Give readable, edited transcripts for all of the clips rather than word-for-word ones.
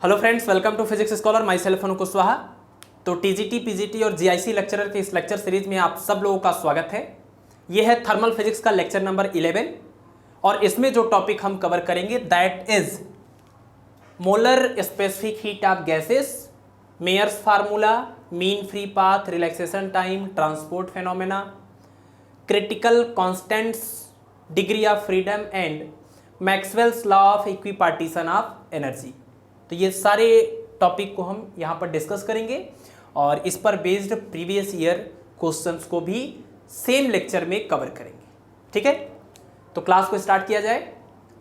Hello friends, welcome to Physics Scholar. Myself Anu Kushwaha. तो TGT, PGT और GIC lecturer के इस लेक्चर सीरीज में आप सब लोगों का स्वागत है। यह है थर्मल फिजिक्स का लेक्चर नंबर 11 और इसमें जो टॉपिक हम कवर करेंगे that is molar specific heat of gases, Mayer's formula, mean free path, relaxation time, transport phenomena, critical constants, degree of freedom and Maxwell's law of equipartition of energy. तो ये सारे topic को हम यहाँ पर discuss करेंगे और इस पर बेस्ड प्रीवियस ईयर क्वेश्चंस को भी सेम लेक्चर में कवर करेंगे। ठीक है, तो क्लास को स्टार्ट किया जाए।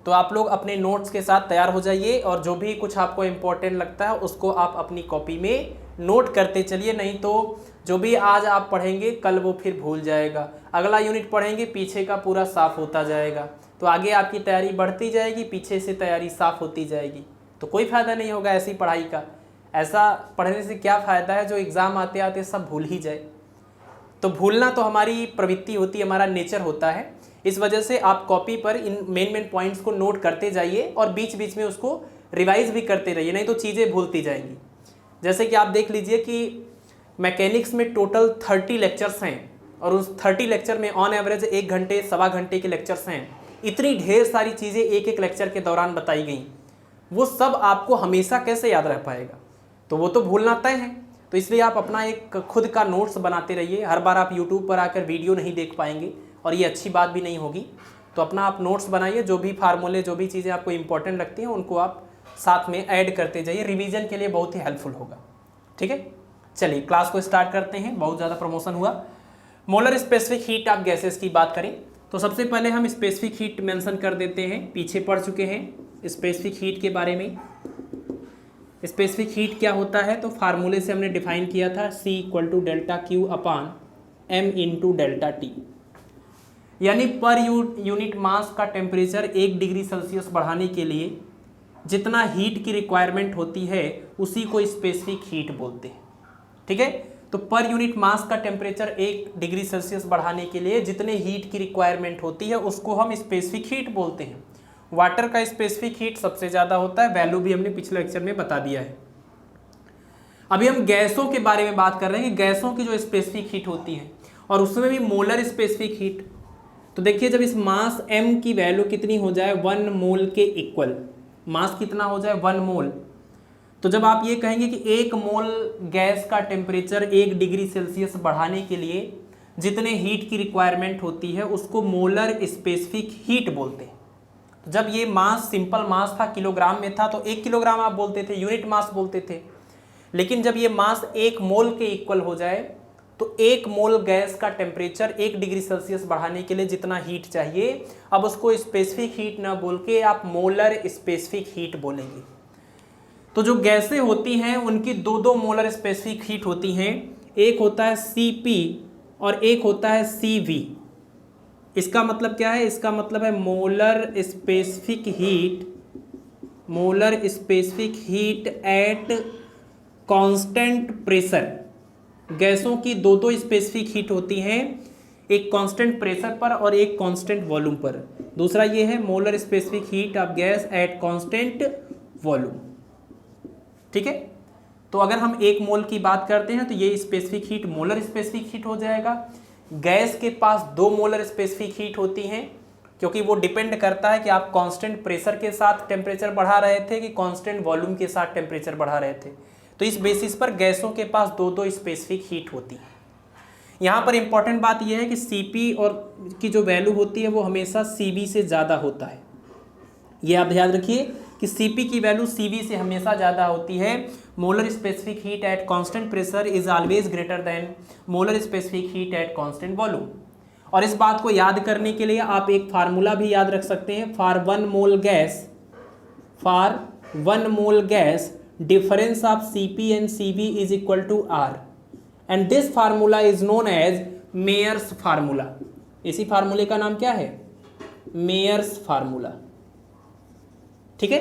तो आप लोग अपने नोट्स के साथ तैयार हो जाइए और जो भी कुछ आपको इम्पोर्टेंट लगता है उसको आप अपनी कॉपी में नोट करते चलिए, नहीं तो जो भी आज आप पढ़ेंगे कल वो फिर भूल जाएगा। अगला यूनिट पढ़ेंगे, पीछे का पूरा साफ होता जाएगा, तो आगे आपकी तैयारी बढ़ती जाएगी, पीछे से तैयारी साफ होती जाएगी। तो कोई फ़ायदा नहीं होगा ऐसी पढ़ाई का। ऐसा पढ़ने से क्या फ़ायदा है जो एग्ज़ाम आते आते सब भूल ही जाए। तो भूलना तो हमारी प्रवृत्ति होती है, हमारा नेचर होता है। इस वजह से आप कॉपी पर इन मेन पॉइंट्स को नोट करते जाइए और बीच बीच में उसको रिवाइज भी करते रहिए, नहीं तो चीज़ें भूलती जाएंगी। जैसे कि आप देख लीजिए कि मैकेनिक्स में टोटल 30 लेक्चर्स हैं और उस 30 लेक्चर में ऑन एवरेज 1 घंटे सवा घंटे के लेक्चर्स हैं। इतनी ढेर सारी चीज़ें एक एक लेक्चर के दौरान बताई गई, वो सब आपको हमेशा कैसे याद रह पाएगा? तो वो तो भूलना तय है। तो इसलिए आप अपना एक खुद का नोट्स बनाते रहिए। हर बार आप यूट्यूब पर आकर वीडियो नहीं देख पाएंगे और ये अच्छी बात भी नहीं होगी। तो अपना आप नोट्स बनाइए, जो भी फार्मूले, जो भी चीज़ें आपको इंपॉर्टेंट लगती हैं उनको आप साथ में ऐड करते जाइए। रिवीजन के लिए बहुत ही हेल्पफुल होगा। ठीक है, चलिए क्लास को स्टार्ट करते हैं। बहुत ज़्यादा प्रमोशन हुआ। Molar specific heat of gases की बात करें तो सबसे पहले हम स्पेसिफिक हीट मेंशन कर देते हैं। पीछे पढ़ चुके हैं स्पेसिफिक हीट के बारे में। स्पेसिफिक हीट क्या होता है तो फार्मूले से हमने डिफाइन किया था, C = डेल्टा Q अपान M × डेल्टा T। यानी पर यूनिट मास का टेम्परेचर 1 डिग्री सेल्सियस बढ़ाने के लिए जितना हीट की रिक्वायरमेंट होती है उसी को स्पेसिफिक हीट बोलते हैं। ठीक है, तो पर यूनिट मास का टेम्परेचर 1 डिग्री सेल्सियस बढ़ाने के लिए जितने हीट की रिक्वायरमेंट होती है उसको हम स्पेसिफिक हीट बोलते हैं। वाटर का स्पेसिफिक हीट सबसे ज़्यादा होता है, वैल्यू भी हमने पिछले लेक्चर में बता दिया है। अभी हम गैसों के बारे में बात कर रहे हैं कि गैसों की जो स्पेसिफिक हीट होती है और उसमें भी मोलर स्पेसिफिक हीट। तो देखिए, जब इस मास m की वैल्यू कितनी हो जाए 1 मोल के इक्वल, मास कितना हो जाए 1 मोल, तो जब आप ये कहेंगे कि 1 मोल गैस का टेम्परेचर 1 डिग्री सेल्सियस बढ़ाने के लिए जितने हीट की रिक्वायरमेंट होती है उसको मोलर स्पेसिफिक हीट बोलते हैं। तो जब ये मास सिंपल मास था, किलोग्राम में था, तो 1 किलोग्राम आप बोलते थे, यूनिट मास बोलते थे। लेकिन जब ये मास 1 मोल के इक्वल हो जाए तो 1 मोल गैस का टेम्परेचर 1 डिग्री सेल्सियस बढ़ाने के लिए जितना हीट चाहिए, अब उसको स्पेसिफिक हीट ना बोल के आप मोलर स्पेसिफिक हीट बोलेंगे। तो जो गैसें होती हैं उनकी दो मोलर स्पेसिफिक हीट होती हैं। एक होता है Cp और एक होता है Cv। इसका मतलब क्या है? इसका मतलब है molar specific heat at constant pressure. गैसों की दो स्पेसिफिक हीट होती हैं, एक कांस्टेंट प्रेशर पर और एक कांस्टेंट वॉल्यूम पर। दूसरा ये है molar specific heat of gas at constant volume. ठीक है, तो अगर हम 1 मोल की बात करते हैं तो ये specific heat molar specific heat हो जाएगा। गैस के पास 2 मोलर स्पेसिफिक हीट होती हैं, क्योंकि वो डिपेंड करता है कि आप कांस्टेंट प्रेशर के साथ टेम्परेचर बढ़ा रहे थे कि कांस्टेंट वॉल्यूम के साथ टेम्परेचर बढ़ा रहे थे। तो इस बेसिस पर गैसों के पास दो स्पेसिफिक हीट होती है। यहाँ पर इंपॉर्टेंट बात यह है कि Cp और की जो वैल्यू होती है वो हमेशा Cv से ज़्यादा होता है। ये आप याद रखिए कि Cp की वैल्यू Cv से हमेशा ज़्यादा होती है। Molar specific heat at constant pressure is always greater than molar specific heat at constant volume. और इस बात को याद करने के लिए आप एक फार्मूला भी याद रख सकते हैं। For 1 mole gas difference of Cp and Cv is equal to R and this formula is known as Mayer's formula. इसी फार्मूले का नाम क्या है? Mayer's formula. ठीक है,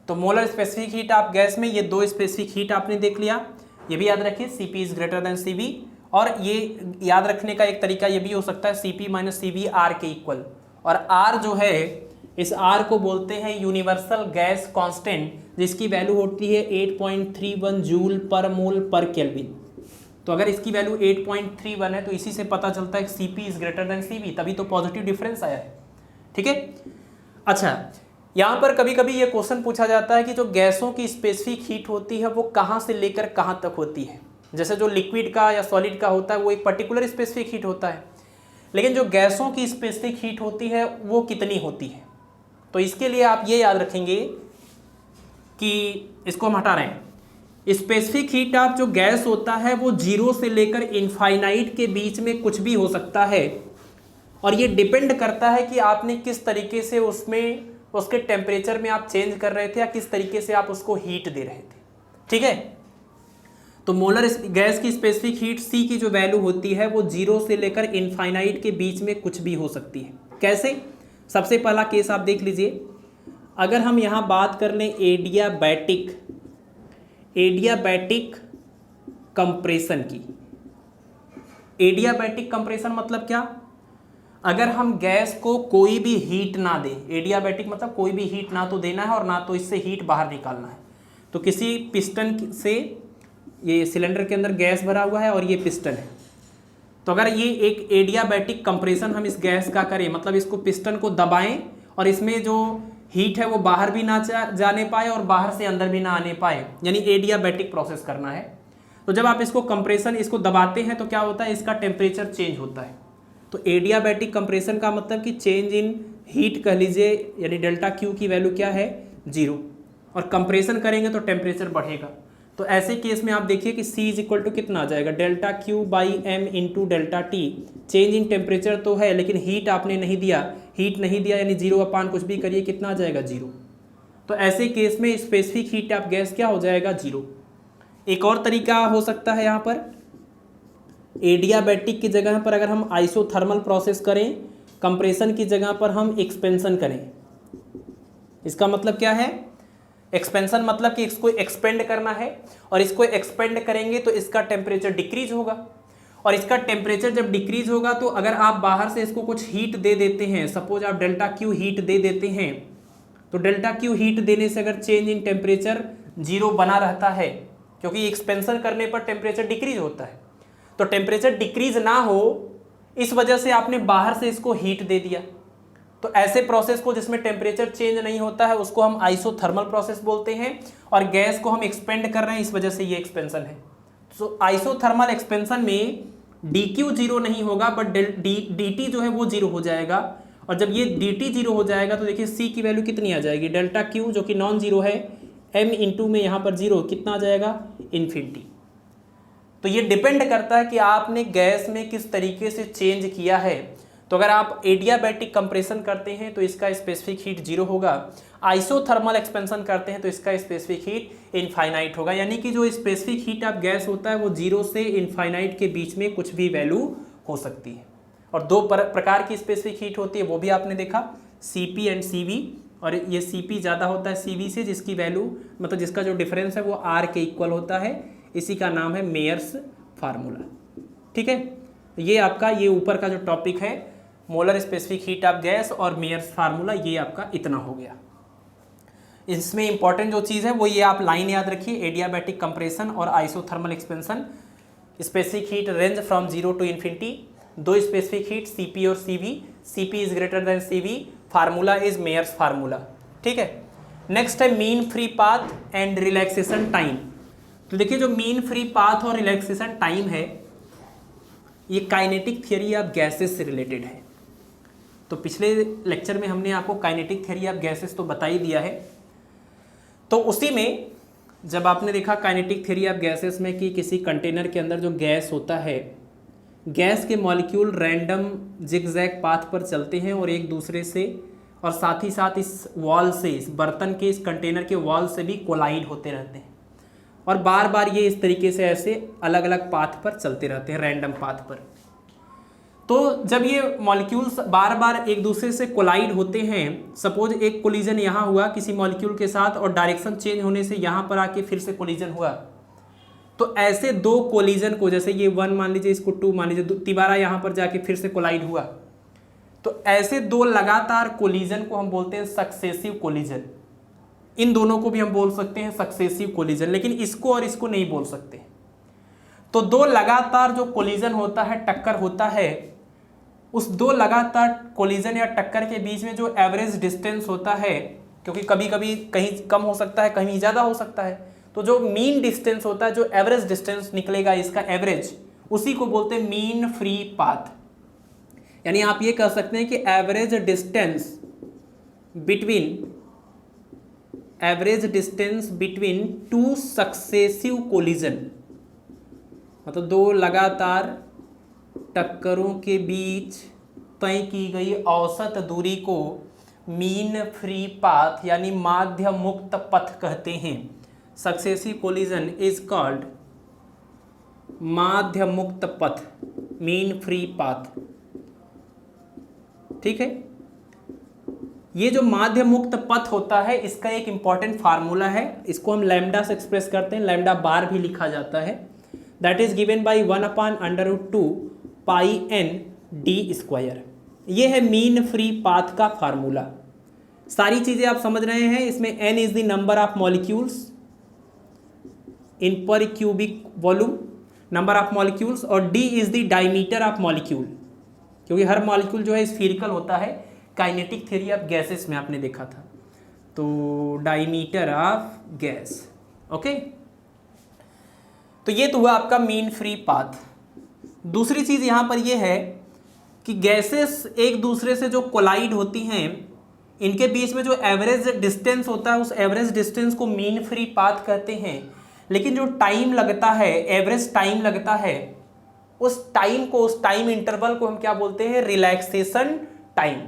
तो molar specific heat of gas में ये 2 स्पेसिफिक हीट आपने देख लिया। ये भी याद रखिए, Cp is greater than Cv। और ये याद रखने का एक तरीका ये भी हो सकता है Cp - Cv R के इक्वल। और R जो है इस R को बोलते हैं यूनिवर्सल गैस कांस्टेंट, जिसकी वैल्यू होती है 8.31 जूल पर मोल पर केल्विन। तो अगर इसकी वैल्यू 8.31 है तो इसी से पता चलता है कि Cp is greater than Cv, तभी तो पॉजिटिव डिफरेंस आया है। ठीक है। अच्छा, यहाँ पर कभी कभी ये क्वेश्चन पूछा जाता है कि जो गैसों की स्पेसिफिक हीट होती है वो कहाँ से लेकर कहाँ तक होती है। जैसे जो लिक्विड का या सॉलिड का होता है वो एक पर्टिकुलर स्पेसिफिक हीट होता है, लेकिन जो गैसों की स्पेसिफिक हीट होती है वो कितनी होती है। तो इसके लिए आप ये याद रखेंगे कि इसको हम हटा रहे हैं, स्पेसिफिक हीट ऑफ जो गैस होता है वो 0 से लेकर इनफाइनाइट के बीच में कुछ भी हो सकता है, और ये डिपेंड करता है कि आपने किस तरीके से उसमें उसके टेम्परेचर में आप चेंज कर रहे थे या किस तरीके से आप उसको हीट दे रहे थे। ठीक है। तो मोलर गैस की स्पेसिफिक हीट C की जो वैल्यू होती है वो 0 से लेकर इनफाइनाइट के बीच में कुछ भी हो सकती है। कैसे? सबसे पहला केस आप देख लीजिए, अगर हम यहाँ बात कर लें एडियाबैटिक कंप्रेशन की। एडियाबैटिक कंप्रेशन मतलब क्या? अगर हम गैस को कोई भी हीट ना दे, एडियाबैटिक मतलब कोई भी हीट ना तो देना है और ना तो इससे हीट बाहर निकालना है। तो किसी पिस्टन से, ये सिलेंडर के अंदर गैस भरा हुआ है और ये पिस्टन है, तो अगर ये एक एडियाबैटिक कंप्रेशन हम इस गैस का करें, मतलब इसको पिस्टन को दबाएं और इसमें जो हीट है वो बाहर भी ना जाने पाए और बाहर से अंदर भी ना आने पाए, यानी एडियाबैटिक प्रोसेस करना है। तो जब आप इसको कंप्रेशन, इसको दबाते हैं तो क्या होता है, इसका टेम्परेचर चेंज होता है। तो एडियाबैटिक कंप्रेशन का मतलब कि चेंज इन हीट कह लीजिए, यानी डेल्टा क्यू की वैल्यू क्या है, 0, और कंप्रेशन करेंगे तो टेम्परेचर बढ़ेगा। तो ऐसे केस में आप देखिए कि C इज इक्वल टू कितना आ जाएगा, delta Q by M into delta T. Change in temperature तो है लेकिन हीट आपने नहीं दिया, यानी 0 अपान कुछ भी करिए कितना आ जाएगा, 0। तो ऐसे केस में स्पेसिफिक हीट ऑफ गैस क्या हो जाएगा, 0। एक और तरीका हो सकता है, यहाँ पर एडियाबैटिक की जगह पर अगर हम आइसोथर्मल प्रोसेस करें, कंप्रेशन की जगह पर हम एक्सपेंशन करें। इसका मतलब क्या है, एक्सपेंशन मतलब कि इसको एक्सपेंड करना है, और इसको एक्सपेंड करेंगे तो इसका टेम्परेचर डिक्रीज होगा, और इसका टेम्परेचर जब डिक्रीज होगा तो अगर आप बाहर से इसको कुछ हीट दे देते हैं, सपोज आप डेल्टा क्यू हीट दे देते हैं, तो डेल्टा क्यू हीट देने से अगर चेंज इन टेम्परेचर 0 बना रहता है, क्योंकि एक्सपेंशन करने पर टेम्परेचर डिक्रीज होता है, तो टेम्परेचर डिक्रीज ना हो इस वजह से आपने बाहर से इसको हीट दे दिया। तो ऐसे प्रोसेस को जिसमें टेम्परेचर चेंज नहीं होता है उसको हम आइसोथर्मल प्रोसेस बोलते हैं, और गैस को हम एक्सपेंड कर रहे हैं, इस वजह से ये एक्सपेंशन है। तो आइसोथर्मल एक्सपेंशन में dq 0 नहीं होगा, बट dt जो है वो 0 हो जाएगा, और जब ये dt 0 हो जाएगा तो देखिए C की वैल्यू कितनी आ जाएगी, डेल्टा Q जो कि नॉन जीरो है, m इंटू में यहाँ पर 0 कितना आ जाएगा, इन्फिनिटी। तो ये डिपेंड करता है कि आपने गैस में किस तरीके से चेंज किया है। तो अगर आप एडियाबैटिक कंप्रेशन करते हैं तो इसका स्पेसिफिक हीट 0 होगा, आइसोथर्मल एक्सपेंशन करते हैं तो इसका स्पेसिफिक हीट इनफाइनाइट होगा, यानी कि जो स्पेसिफिक हीट ऑफ गैस होता है वो 0 से इनफाइनाइट के बीच में कुछ भी वैल्यू हो सकती है। और दो प्रकार की स्पेसिफिक हीट होती है, वो भी आपने देखा, Cp एंड Cv, और ये Cp ज़्यादा होता है Cv से, जिसकी वैल्यू मतलब जिसका जो डिफरेंस है वो R के इक्वल होता है, इसी का नाम है मेयर्स फार्मूला। ठीक है, ये आपका ये ऊपर का जो टॉपिक है molar specific heat of gas और मेयर्स फार्मूला, ये आपका इतना हो गया। इसमें इंपॉर्टेंट जो चीज़ है वो ये आप लाइन याद रखिए, एडियाबैटिक कंप्रेशन और isothermal expansion, specific heat range from 0 to infinity, दो स्पेसिफिक हीट Cp और Cv, Cp is greater than Cv, formula is Mayer's formula. ठीक है, नेक्स्ट है mean free path and relaxation time. तो देखिए जो मीन फ्री पाथ और relaxation time है ये काइनेटिक थियरी ऑफ गैसेस से रिलेटेड है। तो पिछले लेक्चर में हमने आपको काइनेटिक थियरी ऑफ गैसेस तो बता ही दिया है, तो उसी में जब आपने देखा काइनेटिक थियरी ऑफ गैसेस में कि किसी कंटेनर के अंदर जो गैस होता है, गैस के मॉलिक्यूल रैंडम जिगजैग पाथ पर चलते हैं और एक दूसरे से, और साथ ही साथ इस वॉल से, इस बर्तन के, इस कंटेनर के वॉल से भी कोलाइड होते रहते हैं, और बार बार ये इस तरीके से ऐसे अलग अलग पाथ पर चलते रहते हैं, रैंडम पाथ पर। तो जब ये मॉलिक्यूल्स बार बार एक दूसरे से कोलाइड होते हैं, सपोज एक कोलिजन यहाँ हुआ किसी मॉलिक्यूल के साथ और डायरेक्शन चेंज होने से यहाँ पर आके फिर से कोलिजन हुआ, तो ऐसे दो कोलिजन को, जैसे ये 1 मान लीजिए, इसको 2 मान लीजिए, तिबारा यहाँ पर जाके फिर से कोलाइड हुआ, तो ऐसे दो लगातार कोलिजन को हम बोलते हैं सक्सेसिव कोलिजन। इन दोनों को भी हम बोल सकते हैं सक्सेसिव कोलिजन, लेकिन इसको और इसको नहीं बोल सकते। तो दो लगातार जो कोलिजन होता है, टक्कर होता है, उस दो लगातार कोलिजन या टक्कर के बीच में जो एवरेज डिस्टेंस होता है, क्योंकि कभी कभी कहीं कम हो सकता है, कहीं ज़्यादा हो सकता है, तो जो मीन डिस्टेंस होता है, जो एवरेज डिस्टेंस निकलेगा इसका एवरेज, उसी को बोलते हैं मीन फ्री पाथ। यानी आप ये कह सकते हैं कि average distance between two successive collision, मतलब दो लगातार टक्करों के बीच तय की गई औसत दूरी को मीन फ्री पाथ यानी माध्य मुक्त पथ कहते हैं। सक्सेसिव कोलिजन इज कॉल्ड माध्य मुक्त पथ, मीन फ्री पाथ। ठीक है, ये जो माध्य मुक्त पथ होता है इसका एक इंपॉर्टेंट फार्मूला है, इसको हम लैम्डा से एक्सप्रेस करते हैं, लैम्डा बार भी लिखा जाता है। That is given by 1/√2 pi n d²। ये है मीन फ्री पाथ का फार्मूला। सारी चीजें आप समझ रहे हैं। इसमें n is the number of molecules in per cubic volume, number of molecules, और d is the diameter of molecule, क्योंकि हर मॉलिक्यूल जो है स्फीरिकल होता है। काइनेटिक थ्योरी ऑफ गैसेस में आपने देखा था, तो डायमीटर ऑफ गैस। ओके, तो ये तो हुआ आपका मीन फ्री पाथ। दूसरी चीज यहां पर ये है कि गैसेस एक दूसरे से जो कोलाइड होती हैं, इनके बीच में जो एवरेज डिस्टेंस होता है, उस एवरेज डिस्टेंस को मीन फ्री पाथ कहते हैं। लेकिन जो टाइम लगता है, एवरेज टाइम लगता है, उस टाइम इंटरवल को हम क्या बोलते हैं? Relaxation time.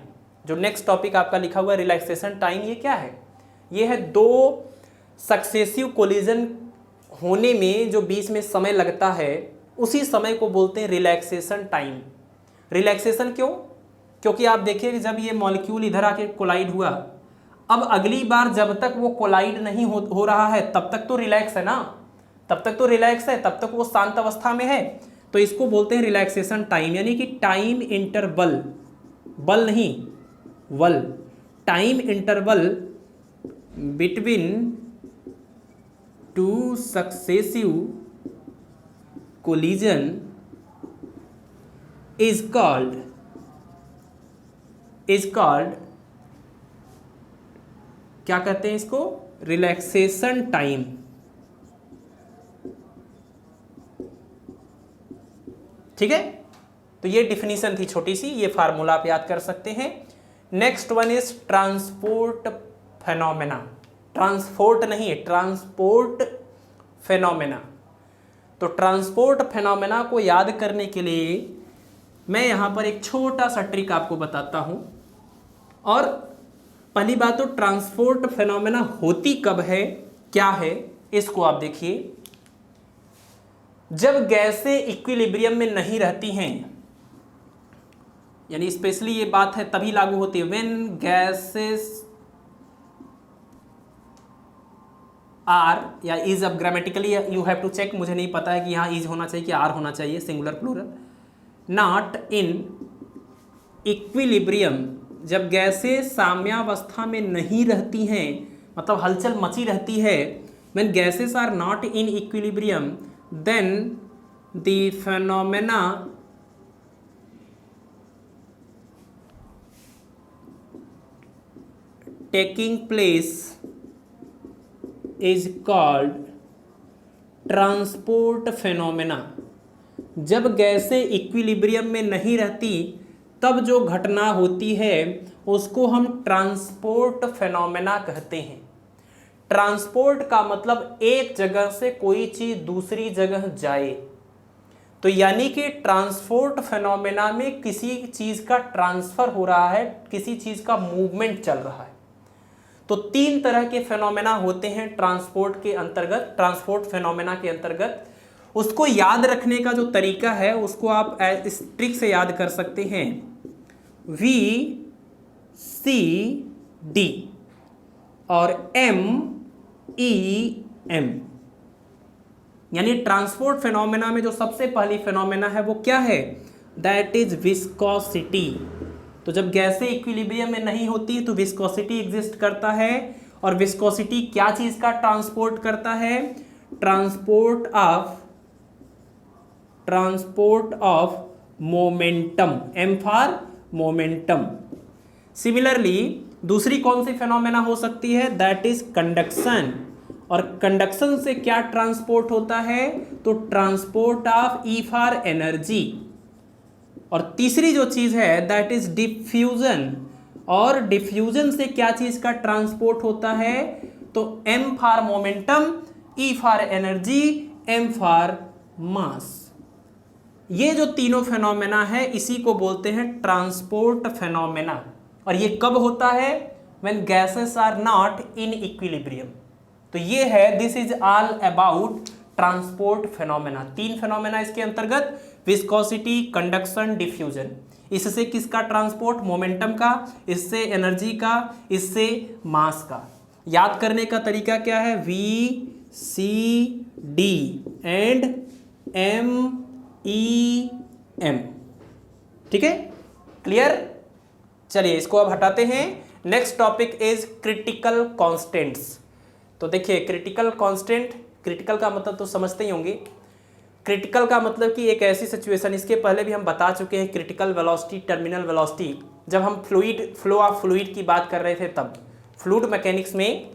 जो नेक्स्ट टॉपिक आपका लिखा हुआ है रिलैक्सेशन टाइम, ये क्या है? ये है दो सक्सेसिव कोलिजन होने में जो बीच में समय लगता है, उसी समय को बोलते हैं रिलैक्सेशन टाइम। रिलैक्सेशन क्यों? क्योंकि आप देखिए कि जब ये मॉलिक्यूल इधर आके कोलाइड हुआ, अब अगली बार जब तक वो कोलाइड नहीं हो रहा है तब तक तो रिलैक्स है ना, तब तक तो रिलैक्स है, तब तक वो शांत अवस्था में है, तो इसको बोलते हैं रिलैक्सेशन टाइम। यानी कि टाइम इंटरवल, बल नहीं वल, time interval between two successive collision is called क्या कहते हैं इसको? Relaxation time. ठीक है, तो ये डिफिनीशन थी छोटी सी, ये फार्मूला आप याद कर सकते हैं। Next one is transport phenomena. Transport नहीं है, ट्रांसपोर्ट फेनोमेना। तो ट्रांसपोर्ट फेनोमेना को याद करने के लिए मैं यहाँ पर एक छोटा सा ट्रिक आपको बताता हूँ। और पहली बात तो ट्रांसपोर्ट फेनोमेना होती कब है, क्या है, इसको आप देखिए। जब गैसें इक्विलिब्रियम में नहीं रहती हैं, यानी स्पेशली ये बात है तभी लागू होती है व्हेन गैसेस आर, या इज, अब grammatically you have to check, मुझे नहीं पता है कि यहाँ इज होना चाहिए कि आर होना चाहिए, singular plural. Not in equilibrium, जब गैसें साम्यावस्था में नहीं रहती हैं, मतलब हलचल मची रहती है, when gases are not in equilibrium then the phenomena taking place is called transport phenomena. जब गैसें इक्विलिब्रियम में नहीं रहती तब जो घटना होती है उसको हम ट्रांसपोर्ट फेनोमेना कहते हैं। ट्रांसपोर्ट का मतलब एक जगह से कोई चीज़ दूसरी जगह जाए, तो यानी कि ट्रांसपोर्ट फेनोमेना में किसी चीज़ का ट्रांसफ़र हो रहा है, किसी चीज़ का मूवमेंट चल रहा है। तो तीन तरह के फेनोमेना होते हैं ट्रांसपोर्ट के अंतर्गत, ट्रांसपोर्ट फेनोमेना के अंतर्गत। उसको याद रखने का जो तरीका है उसको आप इस ट्रिक से याद कर सकते हैं, VCD और MEM। यानी ट्रांसपोर्ट फेनोमेना में जो सबसे पहली फेनोमेना है वो क्या है? That is viscosity. तो जब गैसें इक्विलिब्रियम में नहीं होती तो विस्कोसिटी एग्जिस्ट करता है, और विस्कोसिटी क्या चीज का ट्रांसपोर्ट करता है? Transport of momentum, M for momentum. Similarly दूसरी कौन सी फेनोमेना हो सकती है? That is conduction. और कंडक्शन से क्या ट्रांसपोर्ट होता है? तो transport of E for energy. और तीसरी जो चीज है दैट इज डिफ्यूजन। और डिफ्यूजन से क्या चीज का ट्रांसपोर्ट होता है? तो M for momentum, E for energy, M for mass. ये जो तीनों फेनोमेना है इसी को बोलते हैं ट्रांसपोर्ट फेनोमेना। और ये कब होता है? When gases are not in equilibrium. तो ये है, this is all about transport phenomena. 3 phenomena इसके अंतर्गत, विस्कोसिटी, कंडक्शन, डिफ्यूजन। इससे किसका ट्रांसपोर्ट? मोमेंटम का, इससे एनर्जी का, इससे मास का। याद करने का तरीका क्या है? V C D and M E M. ठीक है, क्लियर? चलिए इसको अब हटाते हैं। Next topic is critical constants. तो देखिए क्रिटिकल कांस्टेंट, क्रिटिकल का मतलब तो समझते ही होंगे। क्रिटिकल का मतलब कि एक ऐसी सिचुएशन, इसके पहले भी हम बता चुके हैं, क्रिटिकल वेलोसिटी, टर्मिनल वेलोसिटी, जब हम फ्लो ऑफ फ्लूइड की बात कर रहे थे तब फ्लूइड मैकेनिक्स में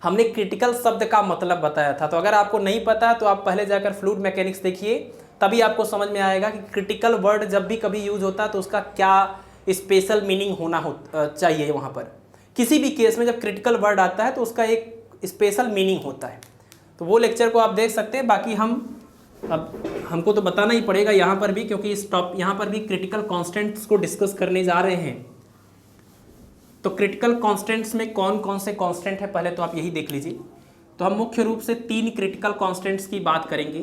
हमने क्रिटिकल शब्द का मतलब बताया था। तो अगर आपको नहीं पता तो आप पहले जाकर फ्लूइड मैकेनिक्स देखिए, तभी आपको समझ में आएगा कि क्रिटिकल वर्ड जब भी कभी यूज होता है तो उसका क्या स्पेशल मीनिंग होना चाहिए। वहाँ पर किसी भी केस में जब क्रिटिकल वर्ड आता है तो उसका एक स्पेशल मीनिंग होता है। तो वो लेक्चर को आप देख सकते हैं। बाकी हमको तो बताना ही पड़ेगा यहाँ पर भी, क्योंकि यहाँ पर भी क्रिटिकल कांस्टेंट्स को डिस्कस करने जा रहे हैं। तो क्रिटिकल कांस्टेंट्स में कौन कौन से कांस्टेंट है पहले तो आप यही देख लीजिए। तो हम मुख्य रूप से 3 क्रिटिकल कांस्टेंट्स की बात करेंगे।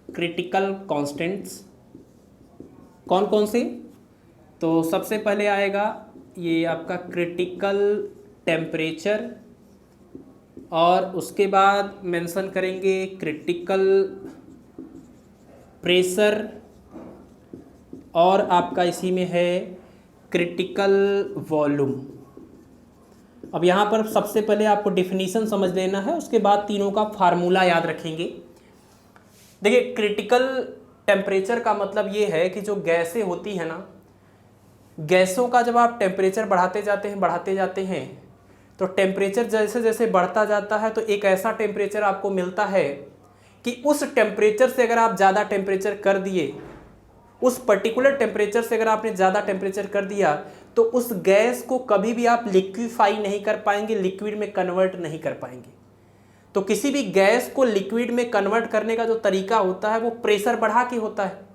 क्रिटिकल कांस्टेंट्स कौन कौन से? तो सबसे पहले आएगा ये आपका क्रिटिकल टेम्परेचर, और उसके बाद मेंशन करेंगे क्रिटिकल प्रेशर, और आपका इसी में है क्रिटिकल वॉल्यूम। अब यहाँ पर सबसे पहले आपको डिफिनीशन समझ लेना है, उसके बाद तीनों का फार्मूला याद रखेंगे। देखिए क्रिटिकल टेम्परेचर का मतलब ये है कि जो गैसें होती हैं ना, गैसों का जब आप टेम्परेचर बढ़ाते जाते हैं तो टेम्परेचर जैसे जैसे बढ़ता जाता है तो एक ऐसा टेम्परेचर आपको मिलता है कि उस टेम्परेचर से अगर आप ज़्यादा टेम्परेचर कर दिए, उस पर्टिकुलर टेम्परेचर से अगर आपने ज़्यादा टेम्परेचर कर दिया तो उस गैस को कभी भी आप लिक्विफाई नहीं कर पाएंगे, लिक्विड में कन्वर्ट नहीं कर पाएंगे। तो किसी भी गैस को लिक्विड में कन्वर्ट करने का जो तरीका होता है वो प्रेशर बढ़ा के होता है।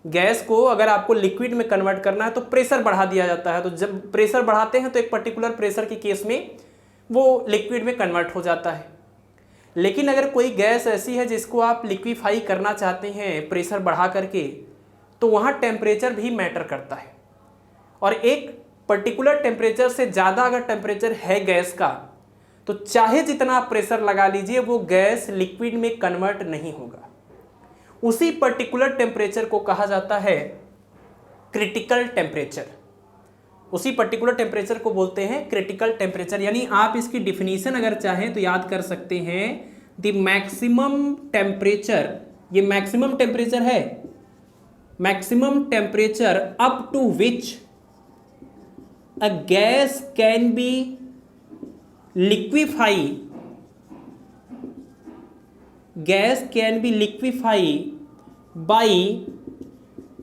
गैस को अगर आपको लिक्विड में कन्वर्ट करना है तो प्रेशर बढ़ा दिया जाता है। तो जब प्रेशर बढ़ाते हैं तो एक पर्टिकुलर प्रेशर के केस में वो लिक्विड में कन्वर्ट हो जाता है। लेकिन अगर कोई गैस ऐसी है जिसको आप लिक्विफाई करना चाहते हैं प्रेशर बढ़ा करके, तो वहाँ टेम्परेचर भी मैटर करता है। और एक पर्टिकुलर टेम्परेचर से ज़्यादा अगर टेम्परेचर है गैस का, तो चाहे जितना आप प्रेशर लगा लीजिए वो गैस लिक्विड में कन्वर्ट नहीं होगा। उसी पर्टिकुलर टेम्परेचर को कहा जाता है क्रिटिकल टेम्परेचर। उसी पर्टिकुलर टेम्परेचर को बोलते हैं क्रिटिकल टेम्परेचर। यानी आप इसकी डिफिनीशन अगर चाहें तो याद कर सकते हैं, द मैक्सिमम टेम्परेचर, ये मैक्सिमम टेम्परेचर है, maximum temperature up to which a gas can be liquefy, gas can be liquefied by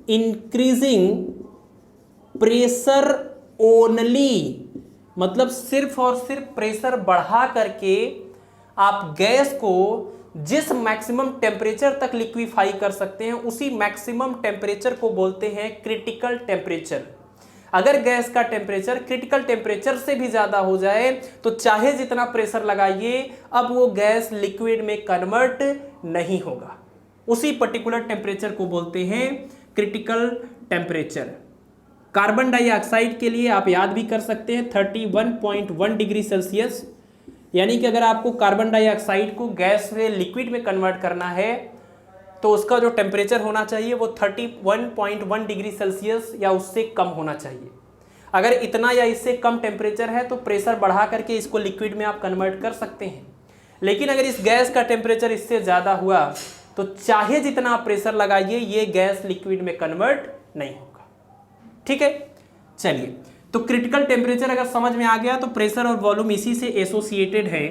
increasing pressure only। मतलब सिर्फ और सिर्फ प्रेशर बढ़ा करके आप गैस को जिस मैक्सिमम टेम्परेचर तक लिक्विफाई कर सकते हैं उसी मैक्सिमम टेम्परेचर को बोलते हैं क्रिटिकल टेम्परेचर। अगर गैस का टेम्परेचर क्रिटिकल टेम्परेचर से भी ज़्यादा हो जाए तो चाहे जितना प्रेशर लगाइए, अब वो गैस लिक्विड में कन्वर्ट नहीं होगा। उसी पर्टिकुलर टेम्परेचर को बोलते हैं क्रिटिकल टेम्परेचर। कार्बन डाइऑक्साइड के लिए आप याद भी कर सकते हैं 31.1 डिग्री सेल्सियस। यानी कि अगर आपको कार्बन डाइऑक्साइड को गैस से लिक्विड में कन्वर्ट करना है तो उसका जो टेम्परेचर होना चाहिए वो 31.1 डिग्री सेल्सियस या उससे कम होना चाहिए। अगर इतना या इससे कम टेम्परेचर है तो प्रेशर बढ़ा करके इसको लिक्विड में आप कन्वर्ट कर सकते हैं। लेकिन अगर इस गैस का टेम्परेचर इससे ज़्यादा हुआ तो चाहे जितना आप प्रेशर लगाइए ये गैस लिक्विड में कन्वर्ट नहीं होगा। ठीक है, चलिए, तो क्रिटिकल टेम्परेचर अगर समझ में आ गया तो प्रेशर और वॉल्यूम इसी से एसोसिएटेड है।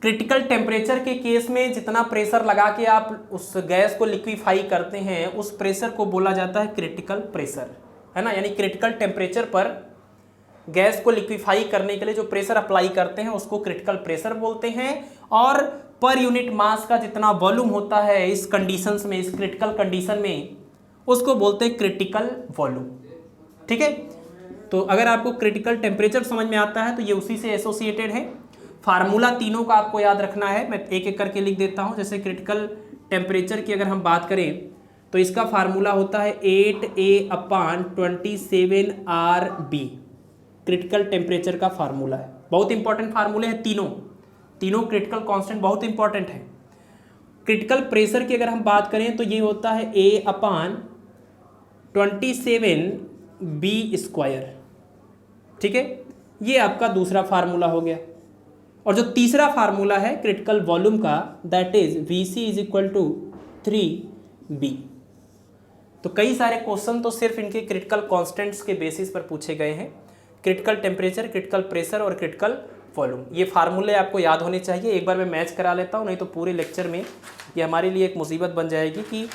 क्रिटिकल टेम्परेचर के केस में जितना प्रेशर लगा के आप उस गैस को लिक्विफाई करते हैं उस प्रेशर को बोला जाता है क्रिटिकल प्रेशर, है ना। यानी क्रिटिकल टेम्परेचर पर गैस को लिक्विफाई करने के लिए जो प्रेशर अप्लाई करते हैं उसको क्रिटिकल प्रेशर बोलते हैं। और पर यूनिट मास का जितना वॉल्यूम होता है इस कंडीशंस में, इस क्रिटिकल कंडीशन में, उसको बोलते हैं क्रिटिकल वॉल्यूम। ठीक है, तो अगर आपको क्रिटिकल टेम्परेचर समझ में आता है तो ये उसी से एसोसिएटेड है। फार्मूला तीनों का आपको याद रखना है, मैं एक एक करके लिख देता हूँ। जैसे क्रिटिकल टेम्परेचर की अगर हम बात करें तो इसका फार्मूला होता है 8A/27 RB। क्रिटिकल टेम्परेचर का फार्मूला है, बहुत इंपॉर्टेंट फार्मूले हैं तीनों क्रिटिकल कांस्टेंट बहुत इंपॉर्टेंट है। क्रिटिकल प्रेशर की अगर हम बात करें तो ये होता है A/27B²। ठीक है, ये आपका दूसरा फार्मूला हो गया। और जो तीसरा फार्मूला है क्रिटिकल वॉल्यूम का, दैट इज VC=3B। तो कई सारे क्वेश्चन तो सिर्फ इनके क्रिटिकल कांस्टेंट्स के बेसिस पर पूछे गए हैं। क्रिटिकल टेम्परेचर, क्रिटिकल प्रेशर और क्रिटिकल वॉल्यूम, ये फार्मूले आपको याद होने चाहिए। एक बार मैं मैच करा लेता हूँ, नहीं तो पूरे लेक्चर में ये हमारे लिए एक मुसीबत बन जाएगी कि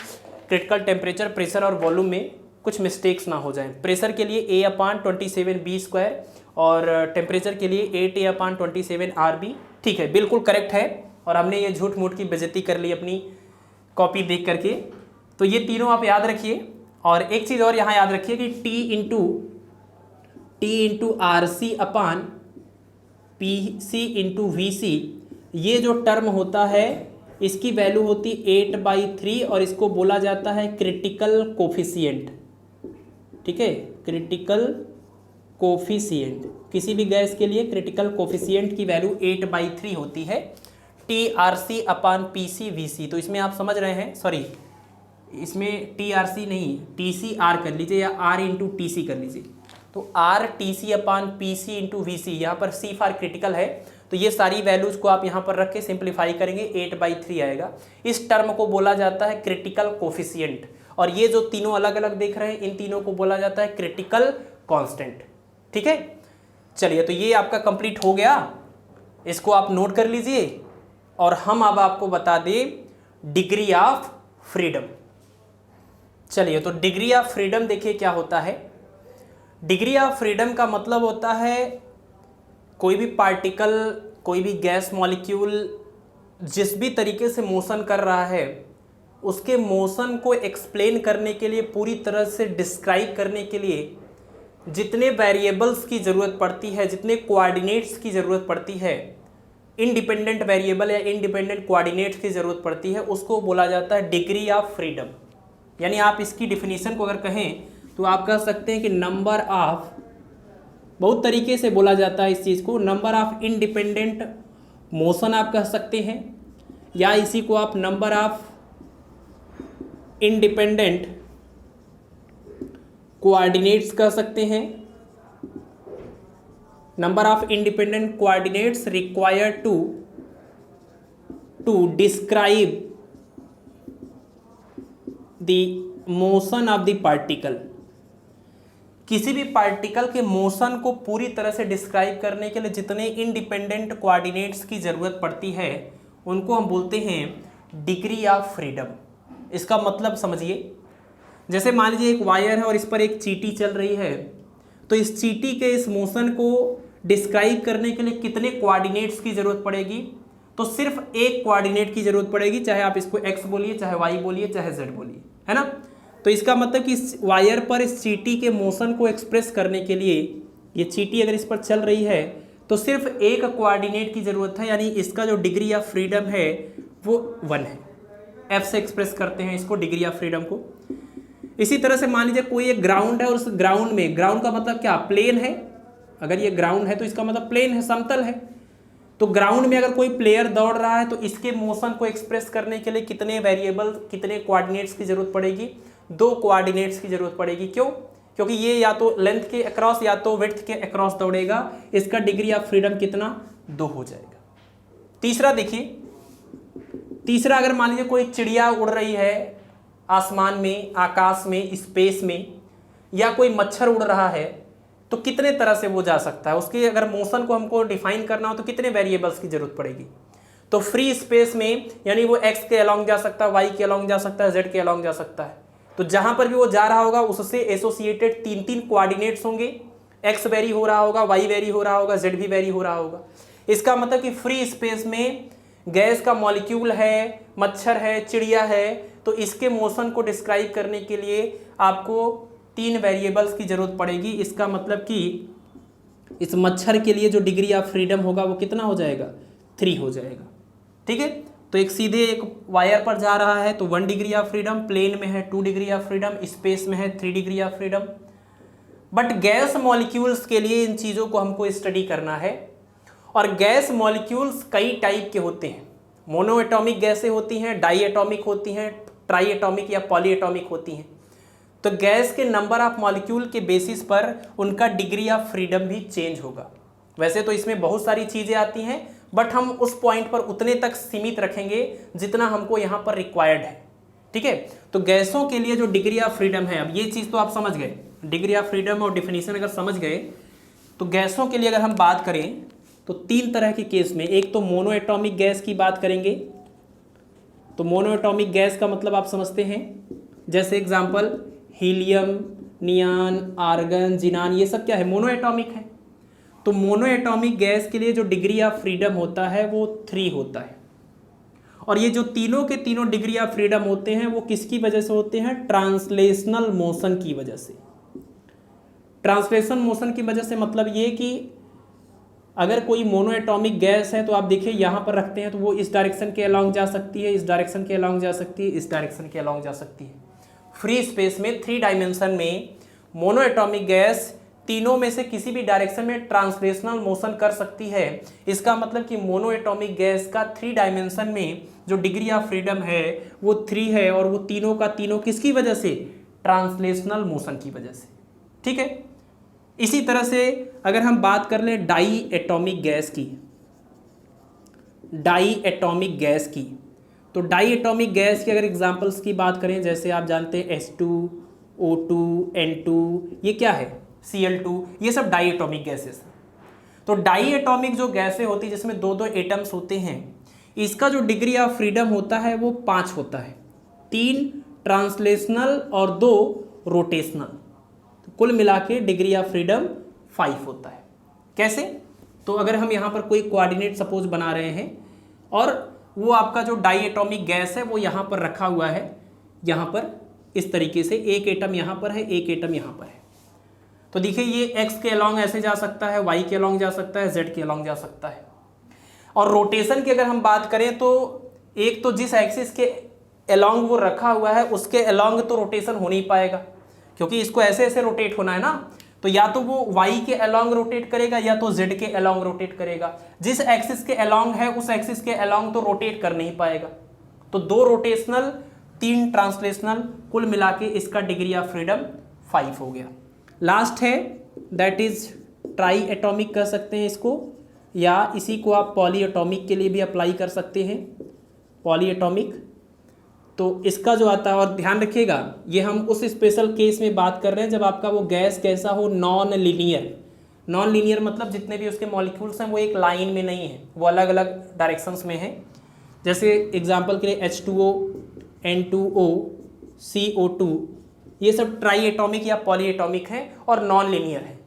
क्रिटिकल टेम्परेचर, प्रेशर और वॉल्यूम में कुछ मिस्टेक्स ना हो जाएं। प्रेशर के लिए A/27B² और टेम्परेचर के लिए 8A/27 RB। ठीक है, बिल्कुल करेक्ट है। और हमने ये झूठ मूठ की बेइज्जती कर ली अपनी कॉपी देख करके। तो ये तीनों आप याद रखिए। और एक चीज़ और यहाँ याद रखिए कि T/RC/PC/VC, ये जो टर्म होता है इसकी वैल्यू होती 8/3 और इसको बोला जाता है क्रिटिकल कोफिशिएंट। ठीक है, क्रिटिकल कोफिशिएंट, किसी भी गैस के लिए क्रिटिकल कोफिशिएंट की वैल्यू 8/3 होती है TRC/PC/VC। तो इसमें आप समझ रहे हैं, सॉरी इसमें TRC नहीं, TCR कर लीजिए या R/TC कर लीजिए। तो RTC/PC/VC, यहाँ पर C फॉर क्रिटिकल है। तो ये सारी वैल्यूज को आप यहाँ पर रख के सिंप्लीफाई करेंगे, 8/3 आएगा। इस टर्म को बोला जाता है क्रिटिकल कोफिशिएंट। और ये जो तीनों अलग अलग देख रहे हैं इन तीनों को बोला जाता है क्रिटिकल कांस्टेंट। ठीक है, चलिए, तो ये आपका कंप्लीट हो गया, इसको आप नोट कर लीजिए। और हम अब आपको बता दें डिग्री ऑफ फ्रीडम। चलिए, तो डिग्री ऑफ फ्रीडम देखिए क्या होता है। डिग्री ऑफ फ्रीडम का मतलब होता है कोई भी पार्टिकल, कोई भी गैस मॉलिक्यूल जिस भी तरीके से मोशन कर रहा है उसके मोशन को एक्सप्लेन करने के लिए, पूरी तरह से डिस्क्राइब करने के लिए जितने वेरिएबल्स की ज़रूरत पड़ती है, जितने कोऑर्डिनेट्स की ज़रूरत पड़ती है, इंडिपेंडेंट वेरिएबल या इंडिपेंडेंट कोऑर्डिनेट्स की ज़रूरत पड़ती है, उसको बोला जाता है डिग्री ऑफ फ्रीडम। यानी आप इसकी डिफिनीशन को अगर कहें तो आप कह सकते हैं कि नंबर ऑफ, बहुत तरीके से बोला जाता है इस चीज़ को, नंबर ऑफ इंडिपेंडेंट मोशन आप कह सकते हैं, या इसी को आप नंबर ऑफ इंडिपेंडेंट कोऑर्डिनेट्स कह सकते हैं। Number of independent coordinates required to describe the motion of the particle. किसी भी पार्टिकल के मोशन को पूरी तरह से डिस्क्राइब करने के लिए जितने इंडिपेंडेंट कोऑर्डिनेट्स की ज़रूरत पड़ती है उनको हम बोलते हैं डिग्री ऑफ फ्रीडम। इसका मतलब समझिए, जैसे मान लीजिए एक वायर है और इस पर एक चींटी चल रही है, तो इस चींटी के इस मोशन को डिस्क्राइब करने के लिए कितने कोऑर्डिनेट्स की ज़रूरत पड़ेगी? तो सिर्फ एक कोऑर्डिनेट की ज़रूरत पड़ेगी, चाहे आप इसको x बोलिए, चाहे y बोलिए, चाहे z बोलिए, है ना। तो इसका मतलब कि इस वायर पर इस चींटी के मोशन को एक्सप्रेस करने के लिए, ये चींटी अगर इस पर चल रही है तो सिर्फ एक कोऑर्डिनेट की ज़रूरत है। यानी इसका जो डिग्री ऑफ फ्रीडम है वो 1 है। F से एक्सप्रेस करते हैं इसको, डिग्री ऑफ फ्रीडम को। इसी तरह से मान लीजिए कोई एक ग्राउंड है और उस ग्राउंड में, ग्राउंड का मतलब क्या, प्लेन है। अगर ये ग्राउंड है तो इसका मतलब प्लेन है, समतल है। तो ग्राउंड में अगर कोई प्लेयर दौड़ रहा है तो इसके मोशन को एक्सप्रेस करने के लिए कितने वेरिएबल, कितने कोऑर्डिनेट्स की जरूरत पड़ेगी? 2 कोऑर्डिनेट्स की जरूरत पड़ेगी। क्यों? क्योंकि ये या तो लेंथ के अक्रॉस या तो विड्थ के अक्रॉस दौड़ेगा। इसका डिग्री ऑफ फ्रीडम कितना? 2 हो जाएगा। तीसरा देखिए, तीसरा अगर मान लीजिए कोई चिड़िया उड़ रही है आसमान में, आकाश में, स्पेस में, या कोई मच्छर उड़ रहा है, तो कितने तरह से वो जा सकता है? उसकी अगर मोशन को हमको डिफाइन करना हो तो कितने वेरिएबल्स की जरूरत पड़ेगी? तो फ्री स्पेस में यानी वो एक्स के अलॉन्ग जा सकता है, वाई के अलॉन्ग जा सकता है, जेड के अलॉन्ग जा सकता है। तो जहां पर भी वो जा रहा होगा उससे एसोसिएटेड 3-3 कोऑर्डिनेट्स होंगे। एक्स वेरी हो रहा होगा, वाई वेरी हो रहा होगा, जेड भी वेरी हो रहा होगा। इसका मतलब कि फ्री स्पेस में गैस का मॉलिक्यूल है, मच्छर है, चिड़िया है, तो इसके मोशन को डिस्क्राइब करने के लिए आपको 3 वेरिएबल्स की जरूरत पड़ेगी। इसका मतलब कि इस मच्छर के लिए जो डिग्री ऑफ फ्रीडम होगा वो कितना हो जाएगा? 3 हो जाएगा। ठीक है, तो एक सीधे एक वायर पर जा रहा है तो 1 डिग्री ऑफ फ्रीडम, प्लेन में है 2 डिग्री ऑफ फ्रीडम, स्पेस में है 3 degree of freedom. But gas molecules के लिए इन चीज़ों को हमको स्टडी करना है। और गैस मॉलिक्यूल्स कई टाइप के होते हैं। मोनो एटॉमिक गैसें होती हैं, डाई एटॉमिक होती हैं, ट्राई एटॉमिक या पॉली एटॉमिक होती हैं। तो गैस के नंबर ऑफ मॉलिक्यूल के बेसिस पर उनका डिग्री ऑफ फ्रीडम भी चेंज होगा। वैसे तो इसमें बहुत सारी चीज़ें आती हैं, बट हम उस पॉइंट पर उतने तक सीमित रखेंगे जितना हमको यहाँ पर रिक्वायर्ड है। ठीक है, तो गैसों के लिए जो डिग्री ऑफ फ्रीडम है, अब ये चीज़ तो आप समझ गए, डिग्री ऑफ फ्रीडम और डिफिनीशन अगर समझ गए, तो गैसों के लिए अगर हम बात करें तो 3 तरह के केस में, एक तो मोनो एटॉमिक गैस की बात करेंगे। तो मोनो एटॉमिक गैस का मतलब आप समझते हैं, जैसे एग्जांपल हीलियम, नियान, आर्गन, जिनान, ये सब क्या है? मोनो एटॉमिक है। तो मोनो एटॉमिक गैस के लिए जो डिग्री ऑफ फ्रीडम होता है वो 3 होता है। और ये जो तीनों के तीनों डिग्री ऑफ फ्रीडम होते हैं वो किसकी वजह से होते हैं? ट्रांसलेशनल मोशन की वजह से। ट्रांसलेशन मोशन की वजह से मतलब ये कि अगर कोई मोनो एटॉमिक गैस है तो आप देखिए यहाँ पर रखते हैं तो वो इस डायरेक्शन के अलॉन्ग जा सकती है, इस डायरेक्शन के अलॉन्ग जा सकती है, इस डायरेक्शन के अलॉन्ग जा सकती है। फ्री स्पेस में 3 डायमेंशन में मोनो एटॉमिक गैस तीनों में से किसी भी डायरेक्शन में ट्रांसलेशनल मोशन कर सकती है। इसका मतलब कि मोनो एटॉमिक गैस का 3 डायमेंशन में जो डिग्री ऑफ फ्रीडम है वो 3 है, और वो तीनों का तीनों किसकी वजह से? ट्रांसलेशनल मोशन की वजह से। ठीक है, इसी तरह से अगर हम बात कर लें डाई एटॉमिक गैस की, डाई एटॉमिक गैस की, तो डाई एटॉमिक गैस की अगर एग्जांपल्स की बात करें, जैसे आप जानते हैं H2, O2, N2, ये क्या है? Cl2, ये सब डाई एटॉमिक गैसेस हैं। तो डाई एटॉमिक जो गैसें होती है जिसमें 2-2 एटम्स होते हैं, इसका जो डिग्री ऑफ फ्रीडम होता है वो 5 होता है। 3 ट्रांसलेशनल और 2 रोटेशनल, कुल मिला के डिग्री ऑफ फ्रीडम 5 होता है। कैसे? तो अगर हम यहाँ पर कोई कोऑर्डिनेट सपोज बना रहे हैं और वो आपका जो डाई एटॉमिक गैस है वो यहाँ पर रखा हुआ है, यहाँ पर इस तरीके से एक एटम यहाँ पर है, एक एटम यहाँ पर है, तो देखिए ये एक्स के अलॉन्ग ऐसे जा सकता है, वाई के अलॉन्ग जा सकता है, जेड के अलॉन्ग जा सकता है। और रोटेशन की अगर हम बात करें तो एक तो जिस एक्सिस के अलॉन्ग वो रखा हुआ है उसके अलॉन्ग तो रोटेशन हो नहीं पाएगा, क्योंकि इसको ऐसे ऐसे रोटेट होना है ना, तो या तो वो y के अलॉन्ग रोटेट करेगा या तो z के अलॉन्ग रोटेट करेगा। जिस एक्सिस के अलॉन्ग है उस एक्सिस के अलॉन्ग तो रोटेट कर नहीं पाएगा। तो 2 रोटेशनल, 3 ट्रांसलेशनल, कुल मिला के इसका डिग्री ऑफ फ्रीडम 5 हो गया। लास्ट है दैट इज ट्राई एटॉमिक कह सकते हैं इसको, या इसी को आप पॉली एटॉमिक के लिए भी अप्लाई कर सकते हैं, पॉली एटॉमिक। तो इसका जो आता है, और ध्यान रखिएगा ये हम उस स्पेशल केस में बात कर रहे हैं जब आपका वो गैस कैसा हो? Non linear. नॉन लीनियर मतलब जितने भी उसके मॉलिक्यूल्स हैं वो एक लाइन में नहीं है, वो अलग अलग डायरेक्शंस में हैं। जैसे एग्जांपल के लिए H2O, N2O, CO2, ये सब ट्राई एटॉमिक या पॉली एटॉमिक है और नॉन लीनियर है।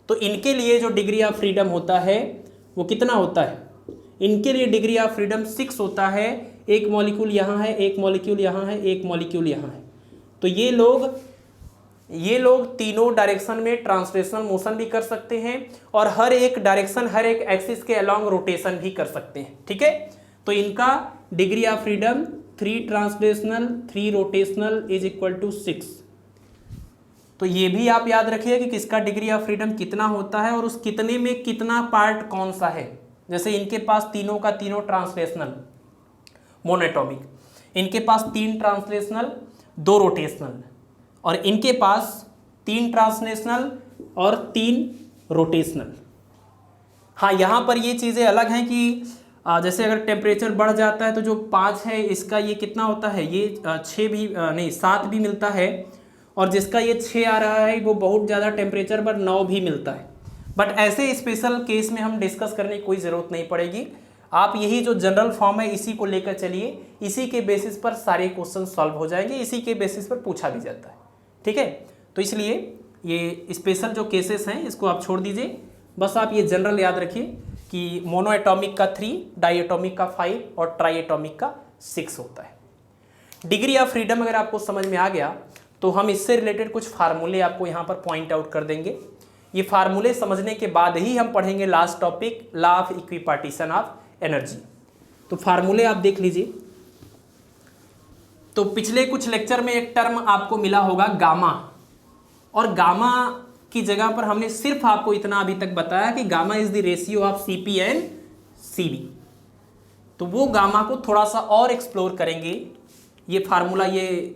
तो इनके लिए जो डिग्री ऑफ फ्रीडम होता है वो कितना होता है? इनके लिए डिग्री ऑफ फ्रीडम 6 होता है। एक मॉलिक्यूल यहाँ है, एक मॉलिक्यूल यहाँ है, एक मॉलिक्यूल यहाँ है। तो ये लोग तीनों डायरेक्शन में ट्रांसलेशनल मोशन भी कर सकते हैं और हर एक डायरेक्शन, हर एक एक्सिस के अलॉन्ग रोटेशन भी कर सकते हैं। ठीक है, तो इनका degree of freedom 3 translational, 3 rotational is equal to 6। तो ये भी आप याद रखिए कि किसका डिग्री ऑफ फ्रीडम कितना होता है और उस कितने में कितना पार्ट कौन सा है। जैसे इनके पास तीनों का तीनों ट्रांसलेशनल मोनोएटॉमिक, इनके पास 3 ट्रांसलेशनल 2 रोटेशनल, और इनके पास 3 ट्रांसलेशनल और 3 रोटेशनल। हाँ, यहाँ पर ये चीज़ें अलग हैं कि जैसे अगर टेम्परेचर बढ़ जाता है तो जो 5 है इसका ये कितना होता है, ये 6 भी नहीं 7 भी मिलता है, और जिसका ये 6 आ रहा है वो बहुत ज़्यादा टेम्परेचर पर 9 भी मिलता है। बट ऐसे स्पेशल केस में हम डिस्कस करने की कोई ज़रूरत नहीं पड़ेगी, आप यही जो जनरल फॉर्म है इसी को लेकर चलिए, इसी के बेसिस पर सारे क्वेश्चन सॉल्व हो जाएंगे, इसी के बेसिस पर पूछा भी जाता है। ठीक है, तो इसलिए ये स्पेशल जो केसेस हैं इसको आप छोड़ दीजिए, बस आप ये जनरल याद रखिए कि मोनो एटॉमिक का 3, डाई एटॉमिक का 5 और ट्राई एटॉमिक का 6 होता है। डिग्री ऑफ फ्रीडम अगर आपको समझ में आ गया तो हम इससे रिलेटेड कुछ फार्मूले आपको यहाँ पर पॉइंट आउट कर देंगे। ये फार्मूले समझने के बाद ही हम पढ़ेंगे last topic, law of equipartition of energy. तो फार्मूले आप देख लीजिए। तो पिछले कुछ लेक्चर में एक टर्म आपको मिला होगा गामा, और गामा की जगह पर हमने सिर्फ आपको इतना अभी तक बताया कि gamma is the ratio of CP and CV. तो वो गामा को थोड़ा सा और एक्सप्लोर करेंगे। ये फार्मूला, ये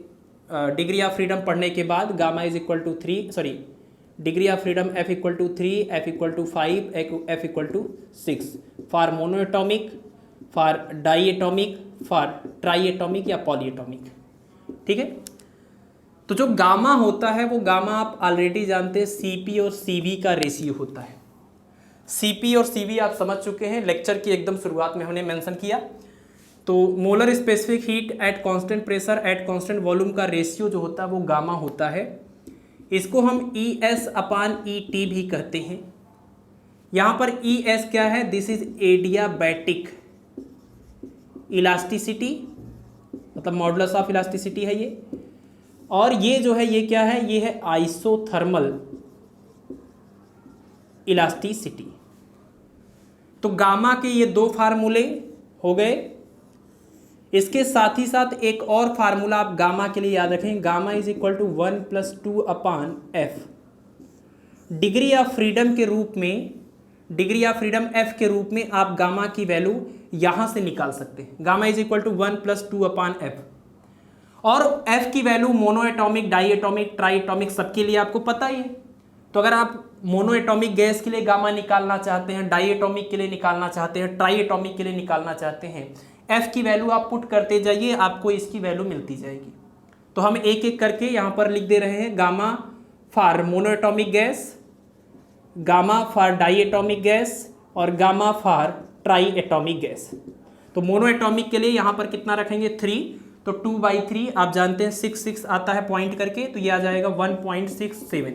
डिग्री ऑफ फ्रीडम पढ़ने के बाद gamma is equal to 3, sorry degree of freedom F equal to 3, F equal to 5, F equal to 6 for mono atomic, for di atomic, for tri atomic या poly atomic. ठीक है, तो जो gamma होता है वो गामा आप ऑलरेडी जानते हैं सीपी और सीवी का रेशियो होता है। सीपी और सीवी आप समझ चुके हैं, लेक्चर की एकदम शुरुआत में हमने मेंशन किया। तो molar specific heat at constant pressure at constant volume का रेशियो जो होता है वो गामा होता है। इसको हम ES/ET भी कहते हैं। यहाँ पर ES क्या है, दिस इज एडियाबैटिक इलास्टिसिटी, मतलब मॉडुलस ऑफ इलास्टिसिटी है ये। और ये जो है ये क्या है, ये है आइसोथर्मल इलास्टिसिटी। तो गामा के ये 2 फार्मूले हो गए। इसके साथ ही साथ एक और फार्मूला आप गामा के लिए याद रखें, gamma is equal to 1 + 2/f। Degree of freedom के रूप में, डिग्री ऑफ फ्रीडम F के रूप में आप गामा की वैल्यू यहां से निकाल सकते हैं। Gamma is equal to 1 + 2/f। और F की value mono atomic, di atomic, tri atomic सबके लिए आपको पता ही है। तो अगर आप मोनो एटॉमिक गैस के लिए गामा निकालना चाहते हैं, डाई एटॉमिक के लिए निकालना चाहते हैं, ट्राई एटॉमिक के लिए निकालना चाहते हैं, F की वैल्यू आप पुट करते जाइए, आपको इसकी वैल्यू मिलती जाएगी। तो हम एक एक करके यहाँ पर लिख दे रहे हैं, gamma for mono atomic gas, gamma for di atomic gas और gamma for tri atomic gas. तो मोनो एटॉमिक के लिए यहाँ पर कितना रखेंगे 3, तो 2/3 आप जानते हैं 6 आता है पॉइंट करके, तो ये आ जाएगा 1.67।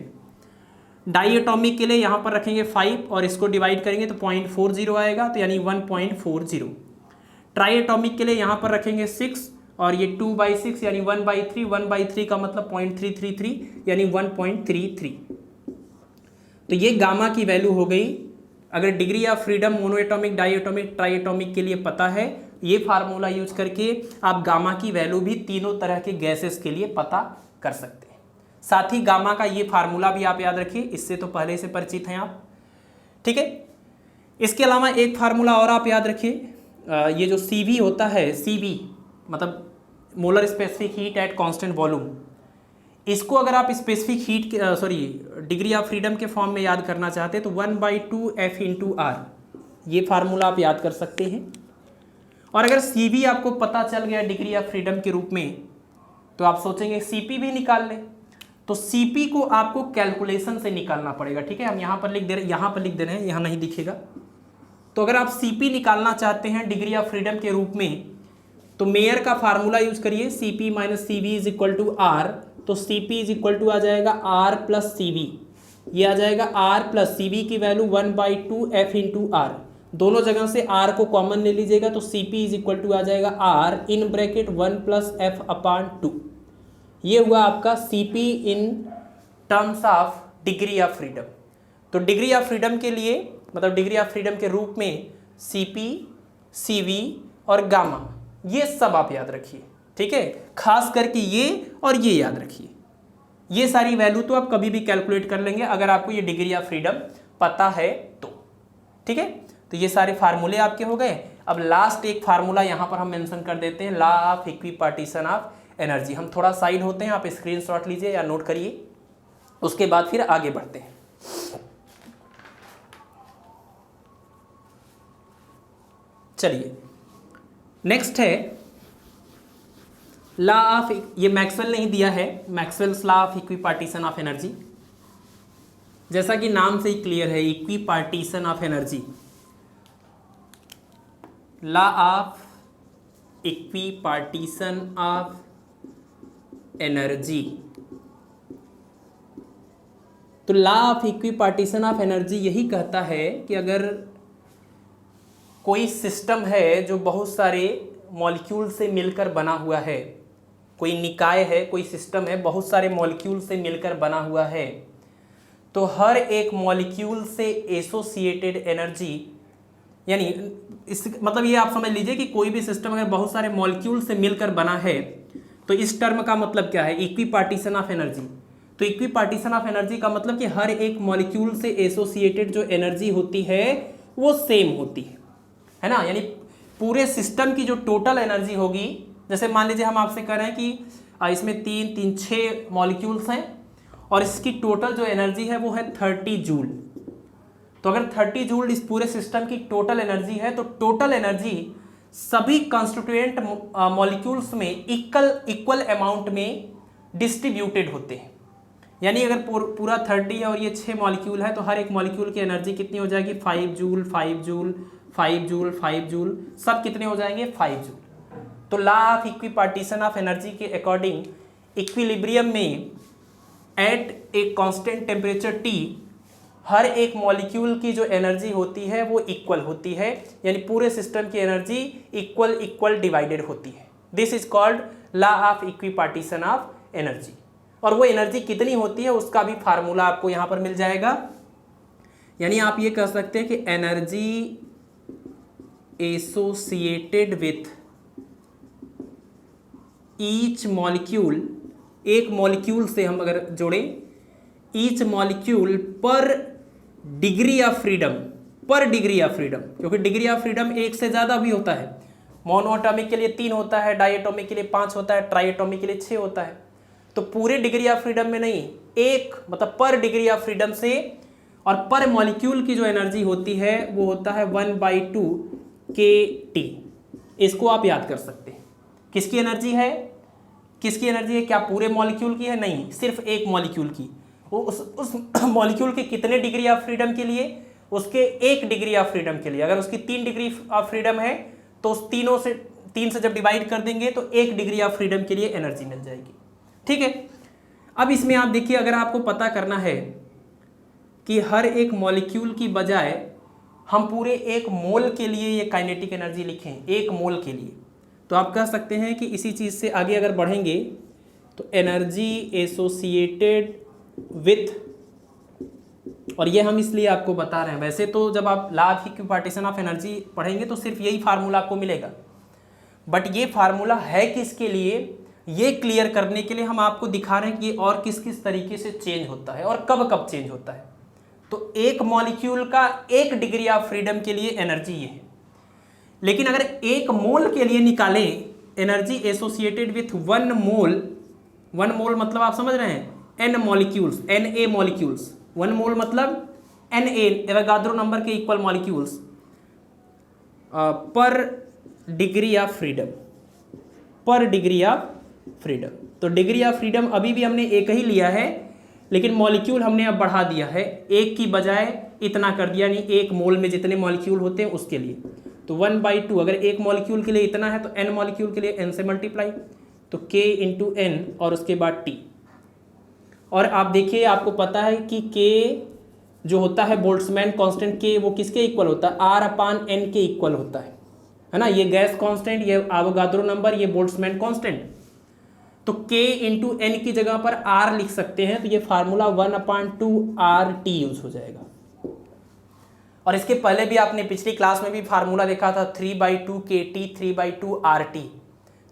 डाई एटॉमिक के लिए यहाँ पर रखेंगे 5 और इसको डिवाइड करेंगे तो 0.40 आएगा, तो यानी 1.40। ट्राई एटॉमिक के लिए यहाँ पर रखेंगे 6 और ये 2/6 यानी 1/3, 1/3 का मतलब 0.333 यानी 1.33। तो ये गामा की वैल्यू हो गई। अगर degree of freedom mono atomic, di atomic, tri atomic के लिए पता है, ये फार्मूला यूज करके आप गामा की वैल्यू भी तीनों तरह के गैसेस के लिए पता कर सकते हैं। साथ ही गामा का ये फार्मूला भी आप याद रखिए, इससे तो पहले से परिचित हैं आप। ठीक है, इसके अलावा एक फार्मूला और आप याद रखिए, ये जो CV होता है, CV मतलब molar specific heat at constant volume, इसको अगर आप स्पेसिफिक हीट के डिग्री ऑफ फ्रीडम के फॉर्म में याद करना चाहते हैं तो 1/2F × R, ये फार्मूला आप याद कर सकते हैं। और अगर CV आपको पता चल गया डिग्री ऑफ फ्रीडम के रूप में, तो आप सोचेंगे CP भी निकाल लें। तो CP को आपको कैलकुलेशन से निकालना पड़ेगा। ठीक है, हम यहाँ पर लिख दे रहे हैं, यहाँ पर लिख दे रहे हैं, यहाँ नहीं दिखेगा। तो अगर आप CP निकालना चाहते हैं डिग्री ऑफ फ्रीडम के रूप में, तो मेयर का फार्मूला यूज करिए, CP - CV = R। तो CP = आ जाएगा R + CV, ये आ जाएगा R + CV की वैल्यू 1/2F × R। दोनों जगह से R को कॉमन ले लीजिएगा तो CP = आ जाएगा R इन ब्रैकेट 1 + F/2। ये हुआ आपका CP in terms of degree of freedom. तो डिग्री ऑफ फ्रीडम के लिए, मतलब डिग्री ऑफ फ्रीडम के रूप में CP, CV और गामा, ये सब आप याद रखिए। ठीक है, खास करके ये और ये याद रखिए। ये सारी वैल्यू तो आप कभी भी कैलकुलेट कर लेंगे अगर आपको ये डिग्री ऑफ फ्रीडम पता है तो। ठीक है, तो ये सारे फार्मूले आपके हो गए। अब लास्ट एक फार्मूला यहाँ पर हम मेंशन कर देते हैं, law of equipartition of energy. हम थोड़ा साइड होते हैं, आप स्क्रीनशॉट लीजिए या नोट करिए, उसके बाद फिर आगे बढ़ते हैं। चलिए नेक्स्ट है लॉ ऑफ, ये मैक्सवेल ने ही दिया है, Maxwell's law of equipartition of energy. जैसा कि नाम से ही क्लियर है, equipartition of energy, law of equipartition of energy. तो law of equipartition of energy यही कहता है कि अगर कोई सिस्टम है जो बहुत सारे मॉलिक्यूल से मिलकर बना हुआ है, कोई निकाय है, कोई सिस्टम है बहुत सारे मॉलिक्यूल से मिलकर बना हुआ है, तो हर एक मॉलिक्यूल से एसोसिएटेड एनर्जी, यानी इस मतलब ये आप समझ लीजिए कि कोई भी सिस्टम अगर बहुत सारे मॉलिक्यूल से मिलकर बना है तो इस टर्म का मतलब क्या है, इक्विपार्टीशन ऑफ एनर्जी। तो इक्विपार्टीशन ऑफ एनर्जी का मतलब कि हर एक मॉलिक्यूल से एसोसिएटेड जो एनर्जी होती है वो सेम होती है ना। यानी पूरे सिस्टम की जो टोटल एनर्जी होगी, जैसे मान लीजिए हम आपसे कह रहे हैं कि इसमें 6 मॉलिक्यूल्स हैं और इसकी टोटल जो एनर्जी है वो है 30 जूल। तो अगर 30 जूल इस पूरे सिस्टम की टोटल एनर्जी है तो टोटल एनर्जी सभी कंस्टिट्यूएंट मॉलिक्यूल्स में इक्वल अमाउंट में डिस्ट्रीब्यूटेड होते हैं। यानी अगर पूरा 30 है और ये 6 मॉलिक्यूल है तो हर एक मॉलिक्यूल की एनर्जी कितनी हो जाएगी, 5 जूल 5 जूल 5 जूल 5 जूल, सब कितने हो जाएंगे, 5 जूल। तो law of equipartition of energy के अकॉर्डिंग इक्विलिब्रियम में at a constant temperature T हर एक मॉलिक्यूल की जो एनर्जी होती है वो इक्वल होती है, यानी पूरे सिस्टम की एनर्जी इक्वल डिवाइडेड होती है। This is called law of equipartition of energy. और वो एनर्जी कितनी होती है उसका भी फार्मूला आपको यहाँ पर मिल जाएगा। यानी आप ये कह सकते हैं कि energy associated with each molecule, एक मॉलिक्यूल से हम अगर जोड़ें, ईच मॉलिक्यूल पर डिग्री ऑफ फ्रीडम, क्योंकि डिग्री ऑफ फ्रीडम एक से ज़्यादा भी होता है। मोनोएटॉमिक के लिए 3 होता है, डाइएटॉमिक के लिए 5 होता है, ट्राइएटॉमिक के लिए 6 होता है। तो पूरे डिग्री ऑफ फ्रीडम में नहीं, एक मतलब पर डिग्री ऑफ फ्रीडम से, और पर मॉलिक्यूल की जो एनर्जी होती है वो होता है 1/2 kT। इसको आप याद कर सकते हैं। किसकी एनर्जी है, क्या पूरे मॉलिक्यूल की है, नहीं, सिर्फ एक मॉलिक्यूल की। वो उस मॉलिक्यूल के कितने डिग्री ऑफ फ्रीडम के लिए, उसके 1 डिग्री ऑफ फ्रीडम के लिए। अगर उसकी 3 डिग्री ऑफ फ्रीडम है तो उस 3 से जब डिवाइड कर देंगे तो 1 डिग्री ऑफ फ्रीडम के लिए एनर्जी मिल जाएगी। ठीक है। अब इसमें आप देखिए, अगर आपको पता करना है कि हर एक मॉलिक्यूल की बजाय हम पूरे 1 मोल के लिए ये काइनेटिक एनर्जी लिखें, 1 मोल के लिए, तो आप कह सकते हैं कि इसी चीज़ से आगे अगर बढ़ेंगे तो एनर्जी एसोसिएटेड विथ, और ये हम इसलिए आपको बता रहे हैं, वैसे तो जब आप law of equipartition of energy पढ़ेंगे तो सिर्फ यही फार्मूला आपको मिलेगा, बट ये फार्मूला है किसके लिए, ये क्लियर करने के लिए हम आपको दिखा रहे हैं कि ये और किस किस तरीके से चेंज होता है और कब कब चेंज होता है। तो एक मॉलिक्यूल का 1 डिग्री ऑफ फ्रीडम के लिए एनर्जी ये है, लेकिन अगर 1 मोल के लिए निकालें एनर्जी एसोसिएटेड विथ 1 मोल, 1 मोल मतलब आप समझ रहे हैं N मॉलिक्यूल्स, Na मॉलिक्यूल्स, 1 मोल मतलब Na एवोगाड्रो नंबर के इक्वल मॉलिक्यूल्स पर डिग्री ऑफ फ्रीडम, तो डिग्री ऑफ फ्रीडम अभी भी हमने एक ही लिया है, लेकिन मॉलिक्यूल हमने अब बढ़ा दिया है, 1 की बजाय इतना कर दिया, यानी 1 मोल में जितने मॉलिक्यूल होते हैं उसके लिए। तो 1/2, अगर 1 मॉलिक्यूल के लिए इतना है तो n मॉलिक्यूल के लिए n से मल्टीप्लाई, तो k इंटू n और उसके बाद t। और आप देखिए, आपको पता है कि k जो होता है बोल्ट्जमैन कांस्टेंट k, वो किसके इक्वल होता है, R/n के इक्वल होता है ना। ये गैस कांस्टेंट, ये एवोगाड्रो नंबर, ये बोल्ट्जमैन कांस्टेंट। तो k इंटू n की जगह पर r लिख सकते हैं, तो ये फार्मूला 1/2RT यूज हो जाएगा। और इसके पहले भी आपने पिछली क्लास में भी फार्मूला देखा था 3/2 kT 3/2 RT।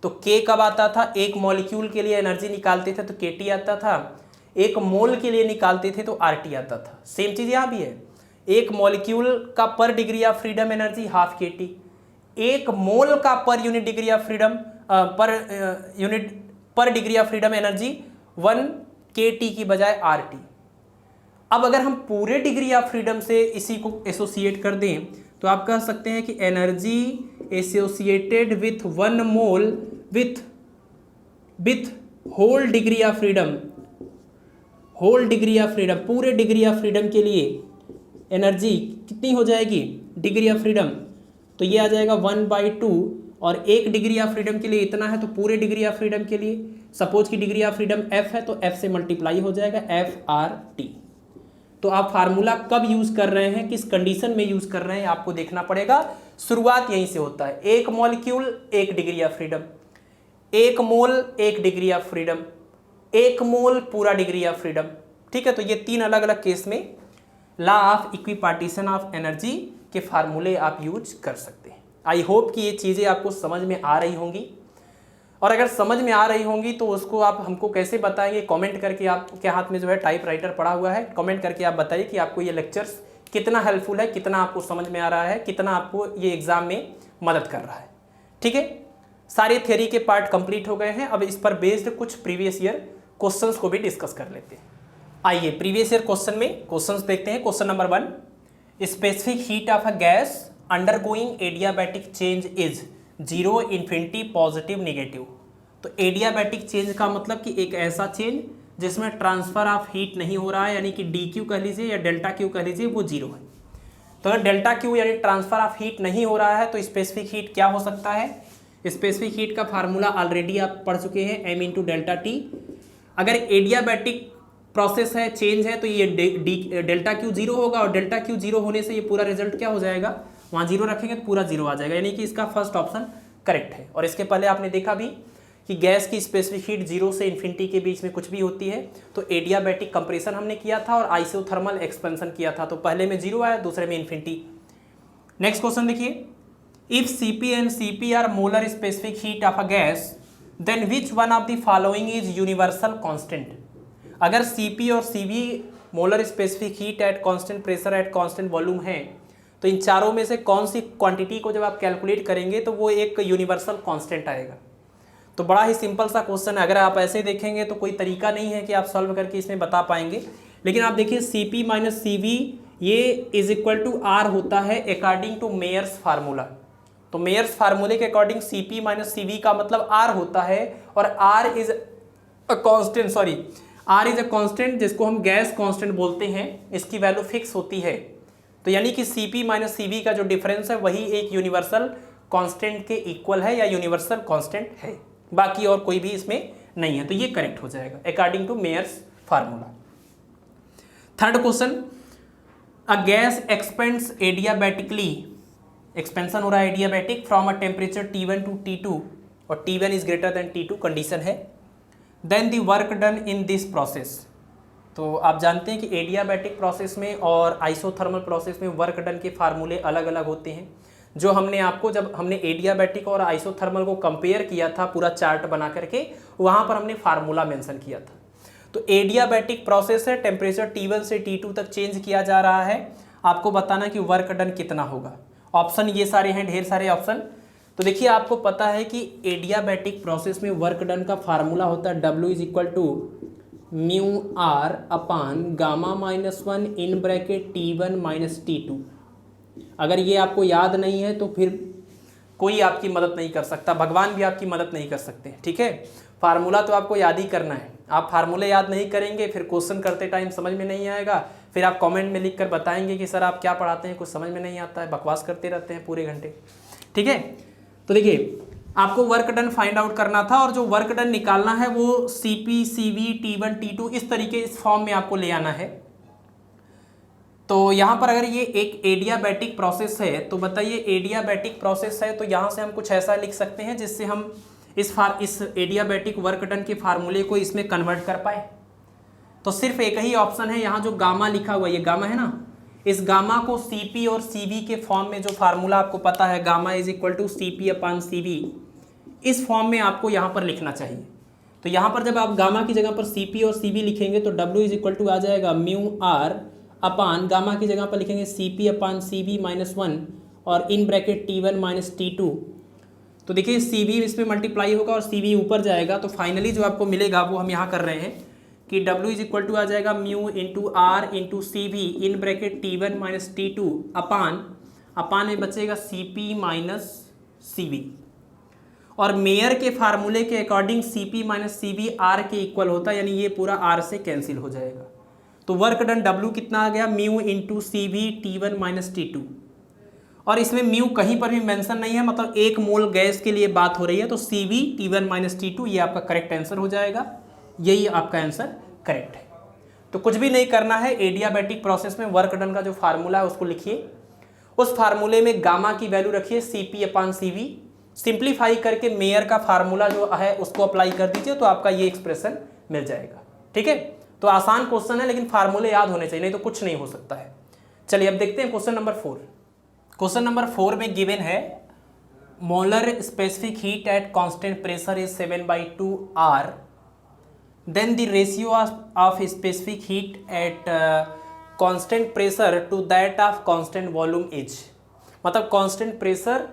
तो k कब आता था, 1 मॉलिक्यूल के लिए एनर्जी निकालते थे तो kT आता था, 1 मोल के लिए निकालते थे तो RT आता था। सेम चीज़ यहाँ भी है, एक मॉलिक्यूल का per degree of freedom energy half kT, एक मोल का per unit degree of freedom per degree of freedom energy 1 kT की बजाय RT। अब अगर हम पूरे डिग्री ऑफ फ्रीडम से इसी को एसोसिएट कर दें तो आप कह सकते हैं कि energy associated with 1 mole with whole degree of freedom, पूरे डिग्री ऑफ फ्रीडम के लिए एनर्जी कितनी हो जाएगी डिग्री ऑफ फ्रीडम, तो ये आ जाएगा 1/2, और एक डिग्री ऑफ फ्रीडम के लिए इतना है, तो पूरे डिग्री ऑफ फ्रीडम के लिए सपोज की डिग्री ऑफ फ्रीडम f है तो f से मल्टीप्लाई हो जाएगा FRT। तो आप फार्मूला कब यूज कर रहे हैं, किस कंडीशन में यूज कर रहे हैं आपको देखना पड़ेगा। शुरुआत यहीं से होता है, एक मॉलिक्यूल 1 डिग्री ऑफ फ्रीडम, एक मोल 1 डिग्री ऑफ फ्रीडम, एक मोल पूरा डिग्री ऑफ फ्रीडम। ठीक है, तो ये 3 अलग अलग केस में law of equipartition of energy के फार्मूले आप यूज कर सकते हैं। आई होप कि ये चीज़ें आपको समझ में आ रही होंगी, और अगर समझ में आ रही होंगी तो उसको आप हमको कैसे बताएंगे, कमेंट करके। आपके हाथ में जो है टाइपराइटर पड़ा हुआ है, कमेंट करके आप बताइए कि आपको ये लेक्चर्स कितना हेल्पफुल है, कितना आपको समझ में आ रहा है, कितना आपको ये एग्जाम में मदद कर रहा है। ठीक है, सारे थ्योरी के पार्ट कंप्लीट हो गए हैं। अब इस पर बेस्ड कुछ प्रीवियस ईयर क्वेश्चंस को भी डिस्कस कर लेते हैं। आइए प्रीवियस ईयर क्वेश्चन में क्वेश्चंस देखते हैं। Question number 1, specific heat of a gas undergoing adiabatic change is 0, infinity, positive, negative. तो एडियाबैटिक चेंज का मतलब कि एक ऐसा चेंज जिसमें ट्रांसफर ऑफ हीट नहीं हो रहा है, यानी कि DQ कह लीजिए या डेल्टा Q कह लीजिए, वो 0 है। तो अगर डेल्टा Q यानी ट्रांसफर ऑफ हीट नहीं हो रहा है तो स्पेसिफिक हीट क्या हो सकता है। स्पेसिफिक हीट का फार्मूला ऑलरेडी आप पढ़ चुके हैं, m×ΔT। अगर एडियाबैटिक प्रोसेस है, चेंज है, तो ये डेल्टा Q 0 होगा, और डेल्टा Q 0 होने से ये पूरा रिजल्ट क्या हो जाएगा, वहाँ 0 रखेंगे तो पूरा 0 आ जाएगा, यानी कि इसका फर्स्ट ऑप्शन करेक्ट है। और इसके पहले आपने देखा भी कि गैस की स्पेसिफिक हीट 0 से इन्फिनिटी के बीच में कुछ भी होती है, तो एडियाबैटिक कंप्रेशन हमने किया था और आइसोथर्मल एक्सपेंशन किया था, तो पहले में 0 आया, दूसरे में इन्फिनिटी। नेक्स्ट क्वेश्चन देखिए, if Cp and Cp are molar specific heat of a gas then which one of the following is universal constant. अगर Cp और Cv molar specific heat at constant pressure at constant volume है, तो इन चारों में से कौन सी quantity को जब आप कैलकुलेट करेंगे तो वो एक यूनिवर्सल कांस्टेंट आएगा। तो बड़ा ही सिंपल सा क्वेश्चन है, अगर आप ऐसे देखेंगे तो कोई तरीका नहीं है कि आप सॉल्व करके इसमें बता पाएंगे, लेकिन आप देखिए Cp माइनस Cv ये इज इक्वल टू R होता है अकॉर्डिंग टू मेयर्स फार्मूला। तो मेयर्स फार्मूले के अकॉर्डिंग Cp माइनस Cv का मतलब R होता है, और R इज अ कांस्टेंट जिसको हम गैस कांस्टेंट बोलते हैं, इसकी वैल्यू फिक्स होती है। तो यानी कि Cp माइनस Cv का जो डिफरेंस है वही एक यूनिवर्सल कांस्टेंट के इक्वल है या यूनिवर्सल कांस्टेंट है, बाकी और कोई भी इसमें नहीं है, तो ये करेक्ट हो जाएगा according to Mayer's formula. Third question, a gas expands adiabatically, expansion हो रहा है adiabatic from a temperature T1 to T2 और T1 is greater than T2 condition है, then the work done in this process. तो आप जानते हैं कि एडियाबैटिक प्रोसेस में और आइसोथर्मल प्रोसेस में वर्क डन के फार्मूले अलग अलग होते हैं। जो हमने आपको जब हमने एडियाबैटिक और आइसोथर्मल को कंपेयर किया था पूरा चार्ट बना करके, वहाँ पर हमने फार्मूला मेंशन किया था। तो एडियाबैटिक प्रोसेस है, टेम्परेचर T1 से T2 तक चेंज किया जा रहा है, आपको बताना कि वर्क डन कितना होगा। ऑप्शन ये सारे हैं, ढेर सारे ऑप्शन। तो देखिए आपको पता है कि एडियाबैटिक प्रोसेस में वर्क डन का फार्मूला होता है W is equal to μR upon gamma minus 1 in bracket T1 minus T2। अगर ये आपको याद नहीं है तो फिर कोई आपकी मदद नहीं कर सकता, भगवान भी आपकी मदद नहीं कर सकते। ठीक है, फार्मूला तो आपको याद ही करना है। आप फार्मूले याद नहीं करेंगे फिर क्वेश्चन करते टाइम समझ में नहीं आएगा, फिर आप कमेंट में लिख कर बताएंगे कि सर आप क्या पढ़ाते हैं, कुछ समझ में नहीं आता है, बकवास करते रहते हैं पूरे घंटे। ठीक है, तो देखिए आपको वर्क डन फाइंड आउट करना था, और जो वर्क डन निकालना है वो Cp, Cv, T1, T2 इस तरीके इस फॉर्म में आपको ले आना है। तो यहाँ पर अगर ये एक एडियाबैटिक प्रोसेस है तो बताइए एडियाबैटिक प्रोसेस है तो यहाँ से हम कुछ ऐसा लिख सकते हैं जिससे हम इस एडियाबैटिक वर्क डन के फार्मूले को इसमें कन्वर्ट कर पाए। तो सिर्फ एक ही ऑप्शन है, यहाँ जो गामा लिखा हुआ है, ये गामा है ना, इस गामा को Cp और Cv के फॉर्म में, जो फार्मूला आपको पता है gamma is equal to Cp upon Cv, इस फॉर्म में आपको यहाँ पर लिखना चाहिए। तो यहाँ पर जब आप गामा की जगह पर Cp और Cv लिखेंगे तो W इज इक्वल टू आ जाएगा μR अपान गामा की जगह पर लिखेंगे Cp अपान Cv माइनस 1 और इन ब्रैकेट T1 माइनस T2। तो देखिए Cv इसमें मल्टीप्लाई होगा और Cv ऊपर जाएगा, तो फाइनली जो आपको मिलेगा वो हम यहाँ कर रहे हैं कि W इज इक्वल टू आ जाएगा mu into R into C V in bracket T1 minus T2 upon में बचेगा Cp माइनस Cv। और मेयर के फार्मूले के according Cp minus Cv R के इक्वल होता है, यानी ये पूरा R से कैंसिल हो जाएगा। तो वर्क डन W कितना आ गया, mu into Cv T1 minus T2। और इसमें म्यू कहीं पर भी मेंशन नहीं है, मतलब 1 मोल गैस के लिए बात हो रही है, तो Cv T1 माइनस T2 ये आपका करेक्ट आंसर हो जाएगा। यही आपका आंसर करेक्ट है। तो कुछ भी नहीं करना है, एडियाबैटिक प्रोसेस में वर्क डन का जो फार्मूला है उसको लिखिए, उस फार्मूले में गामा की वैल्यू रखिए Cp अपान Cv, सिंप्लीफाई करके मेयर का फार्मूला जो है उसको अप्लाई कर दीजिए, तो आपका ये एक्सप्रेशन मिल जाएगा। ठीक है, तो आसान क्वेश्चन है, लेकिन फार्मूले याद होने चाहिए, नहीं तो कुछ नहीं हो सकता है। चलिए अब देखते हैं क्वेश्चन नंबर 4। क्वेश्चन नंबर 4 में गिवन है molar specific heat at constant pressure is 7/2 R, then the ratio of specific heat at constant pressure to that of constant volume is. मतलब कांस्टेंट प्रेशर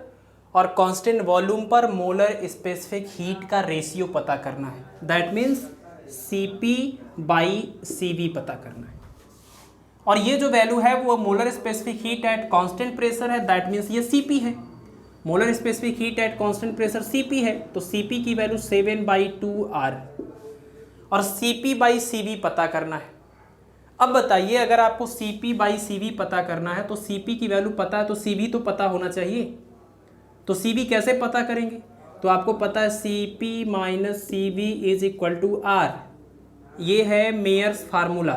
और कांस्टेंट वॉल्यूम पर molar specific heat का ratio पता करना है, that means Cp/Cv पता करना है। और ये जो वैल्यू है वो molar specific heat at constant pressure है, दैट मीन्स ये Cp है। Molar specific heat at constant pressure Cp है, तो Cp की वैल्यू 7/2 R और Cp/Cv पता करना है। अब बताइए, अगर आपको Cp/Cv पता करना है तो Cp की वैल्यू पता है तो Cv तो पता होना चाहिए। तो Cv कैसे पता करेंगे, तो आपको पता है Cp minus Cv is equal to R, ये है मेयर्स फार्मूला।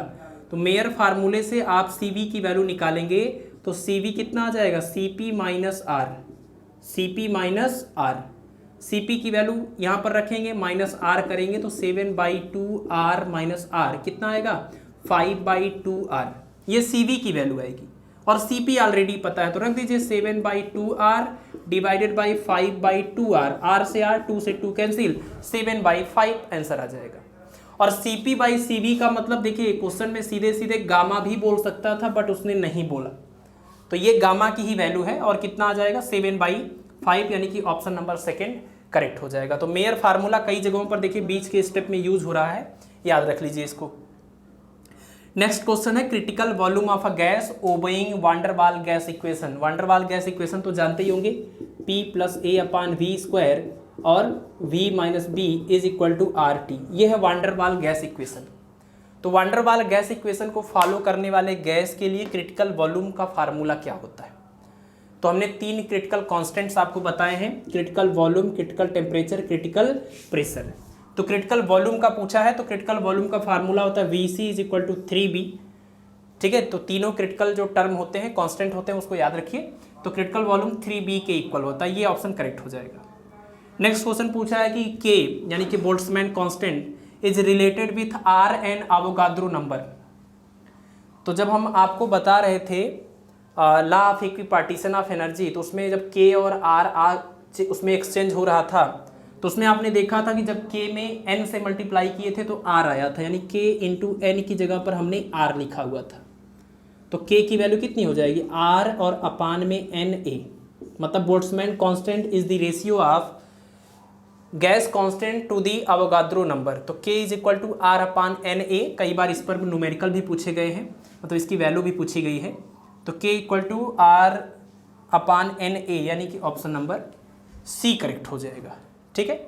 तो मेयर फार्मूले से आप Cv की वैल्यू निकालेंगे तो Cv कितना आ जाएगा, Cp minus R, Cp minus R। Cp की वैल्यू यहाँ पर रखेंगे, माइनस R करेंगे तो 7/2 R माइनस R कितना आएगा, 5/2 R। ये Cv की वैल्यू आएगी और Cp ऑलरेडी पता है, तो रख दीजिए 7/2 R divided by 5/2 R, R से R, 2 से 2 कैंसिल, 7/5 आंसर आ जाएगा। और Cp/Cv का मतलब देखिए क्वेश्चन में सीधे सीधे गामा भी बोल सकता था, बट उसने नहीं बोला, तो ये गामा की ही वैल्यू है और कितना आ जाएगा 7/5, यानी कि ऑप्शन नंबर 2 करेक्ट हो जाएगा। तो मेयर फार्मूला कई जगहों पर देखिए बीच के स्टेप में यूज हो रहा है, याद रख लीजिए इसको। नेक्स्ट क्वेश्चन है critical volume of a gas obeying van der Waals gas equation. One der Waals gas equation तो जानते ही होंगे, P + A अपान V² और V - B is equal to RT। ये है वान डर वाल गैस इक्वेशन। तो वान der Waals gas equation को follow करने वाले गैस के लिए क्रिटिकल वॉल्यूम का फार्मूला क्या होता है, तो हमने 3 क्रिटिकल कांस्टेंट्स आपको बताए हैं, critical volume, critical temperature, critical pressure. तो क्रिटिकल वॉल्यूम का पूछा है, तो क्रिटिकल वॉल्यूम का फार्मूला होता है Vc is equal to 3B। ठीक है, तो तीनों क्रिटिकल जो टर्म होते हैं, कांस्टेंट होते हैं, उसको याद रखिए। तो क्रिटिकल वॉल्यूम 3B के इक्वल होता है, ये ऑप्शन करेक्ट हो जाएगा। नेक्स्ट क्वेश्चन पूछा है कि K यानी कि Boltzmann constant is related with Rn Avogadro number. तो जब हम आपको बता रहे थे law of equipartition of energy, तो उसमें जब K और R उसमें एक्सचेंज हो रहा था, तो उसमें आपने देखा था कि जब K में N से मल्टीप्लाई किए थे तो R आया था, यानी K इंटू N की जगह पर हमने R लिखा हुआ था। तो K की वैल्यू कितनी हो जाएगी, R और अपान में Na, मतलब Boltzmann constant is the ratio of gas constant to the Avogadro number. तो K is equal to R upon Na। कई बार इस पर न्यूमेरिकल भी पूछे गए हैं, मतलब इसकी वैल्यू भी पूछी गई है। तो K equal to R upon Na, यानी कि ऑप्शन नंबर C करेक्ट हो जाएगा। ठीक है।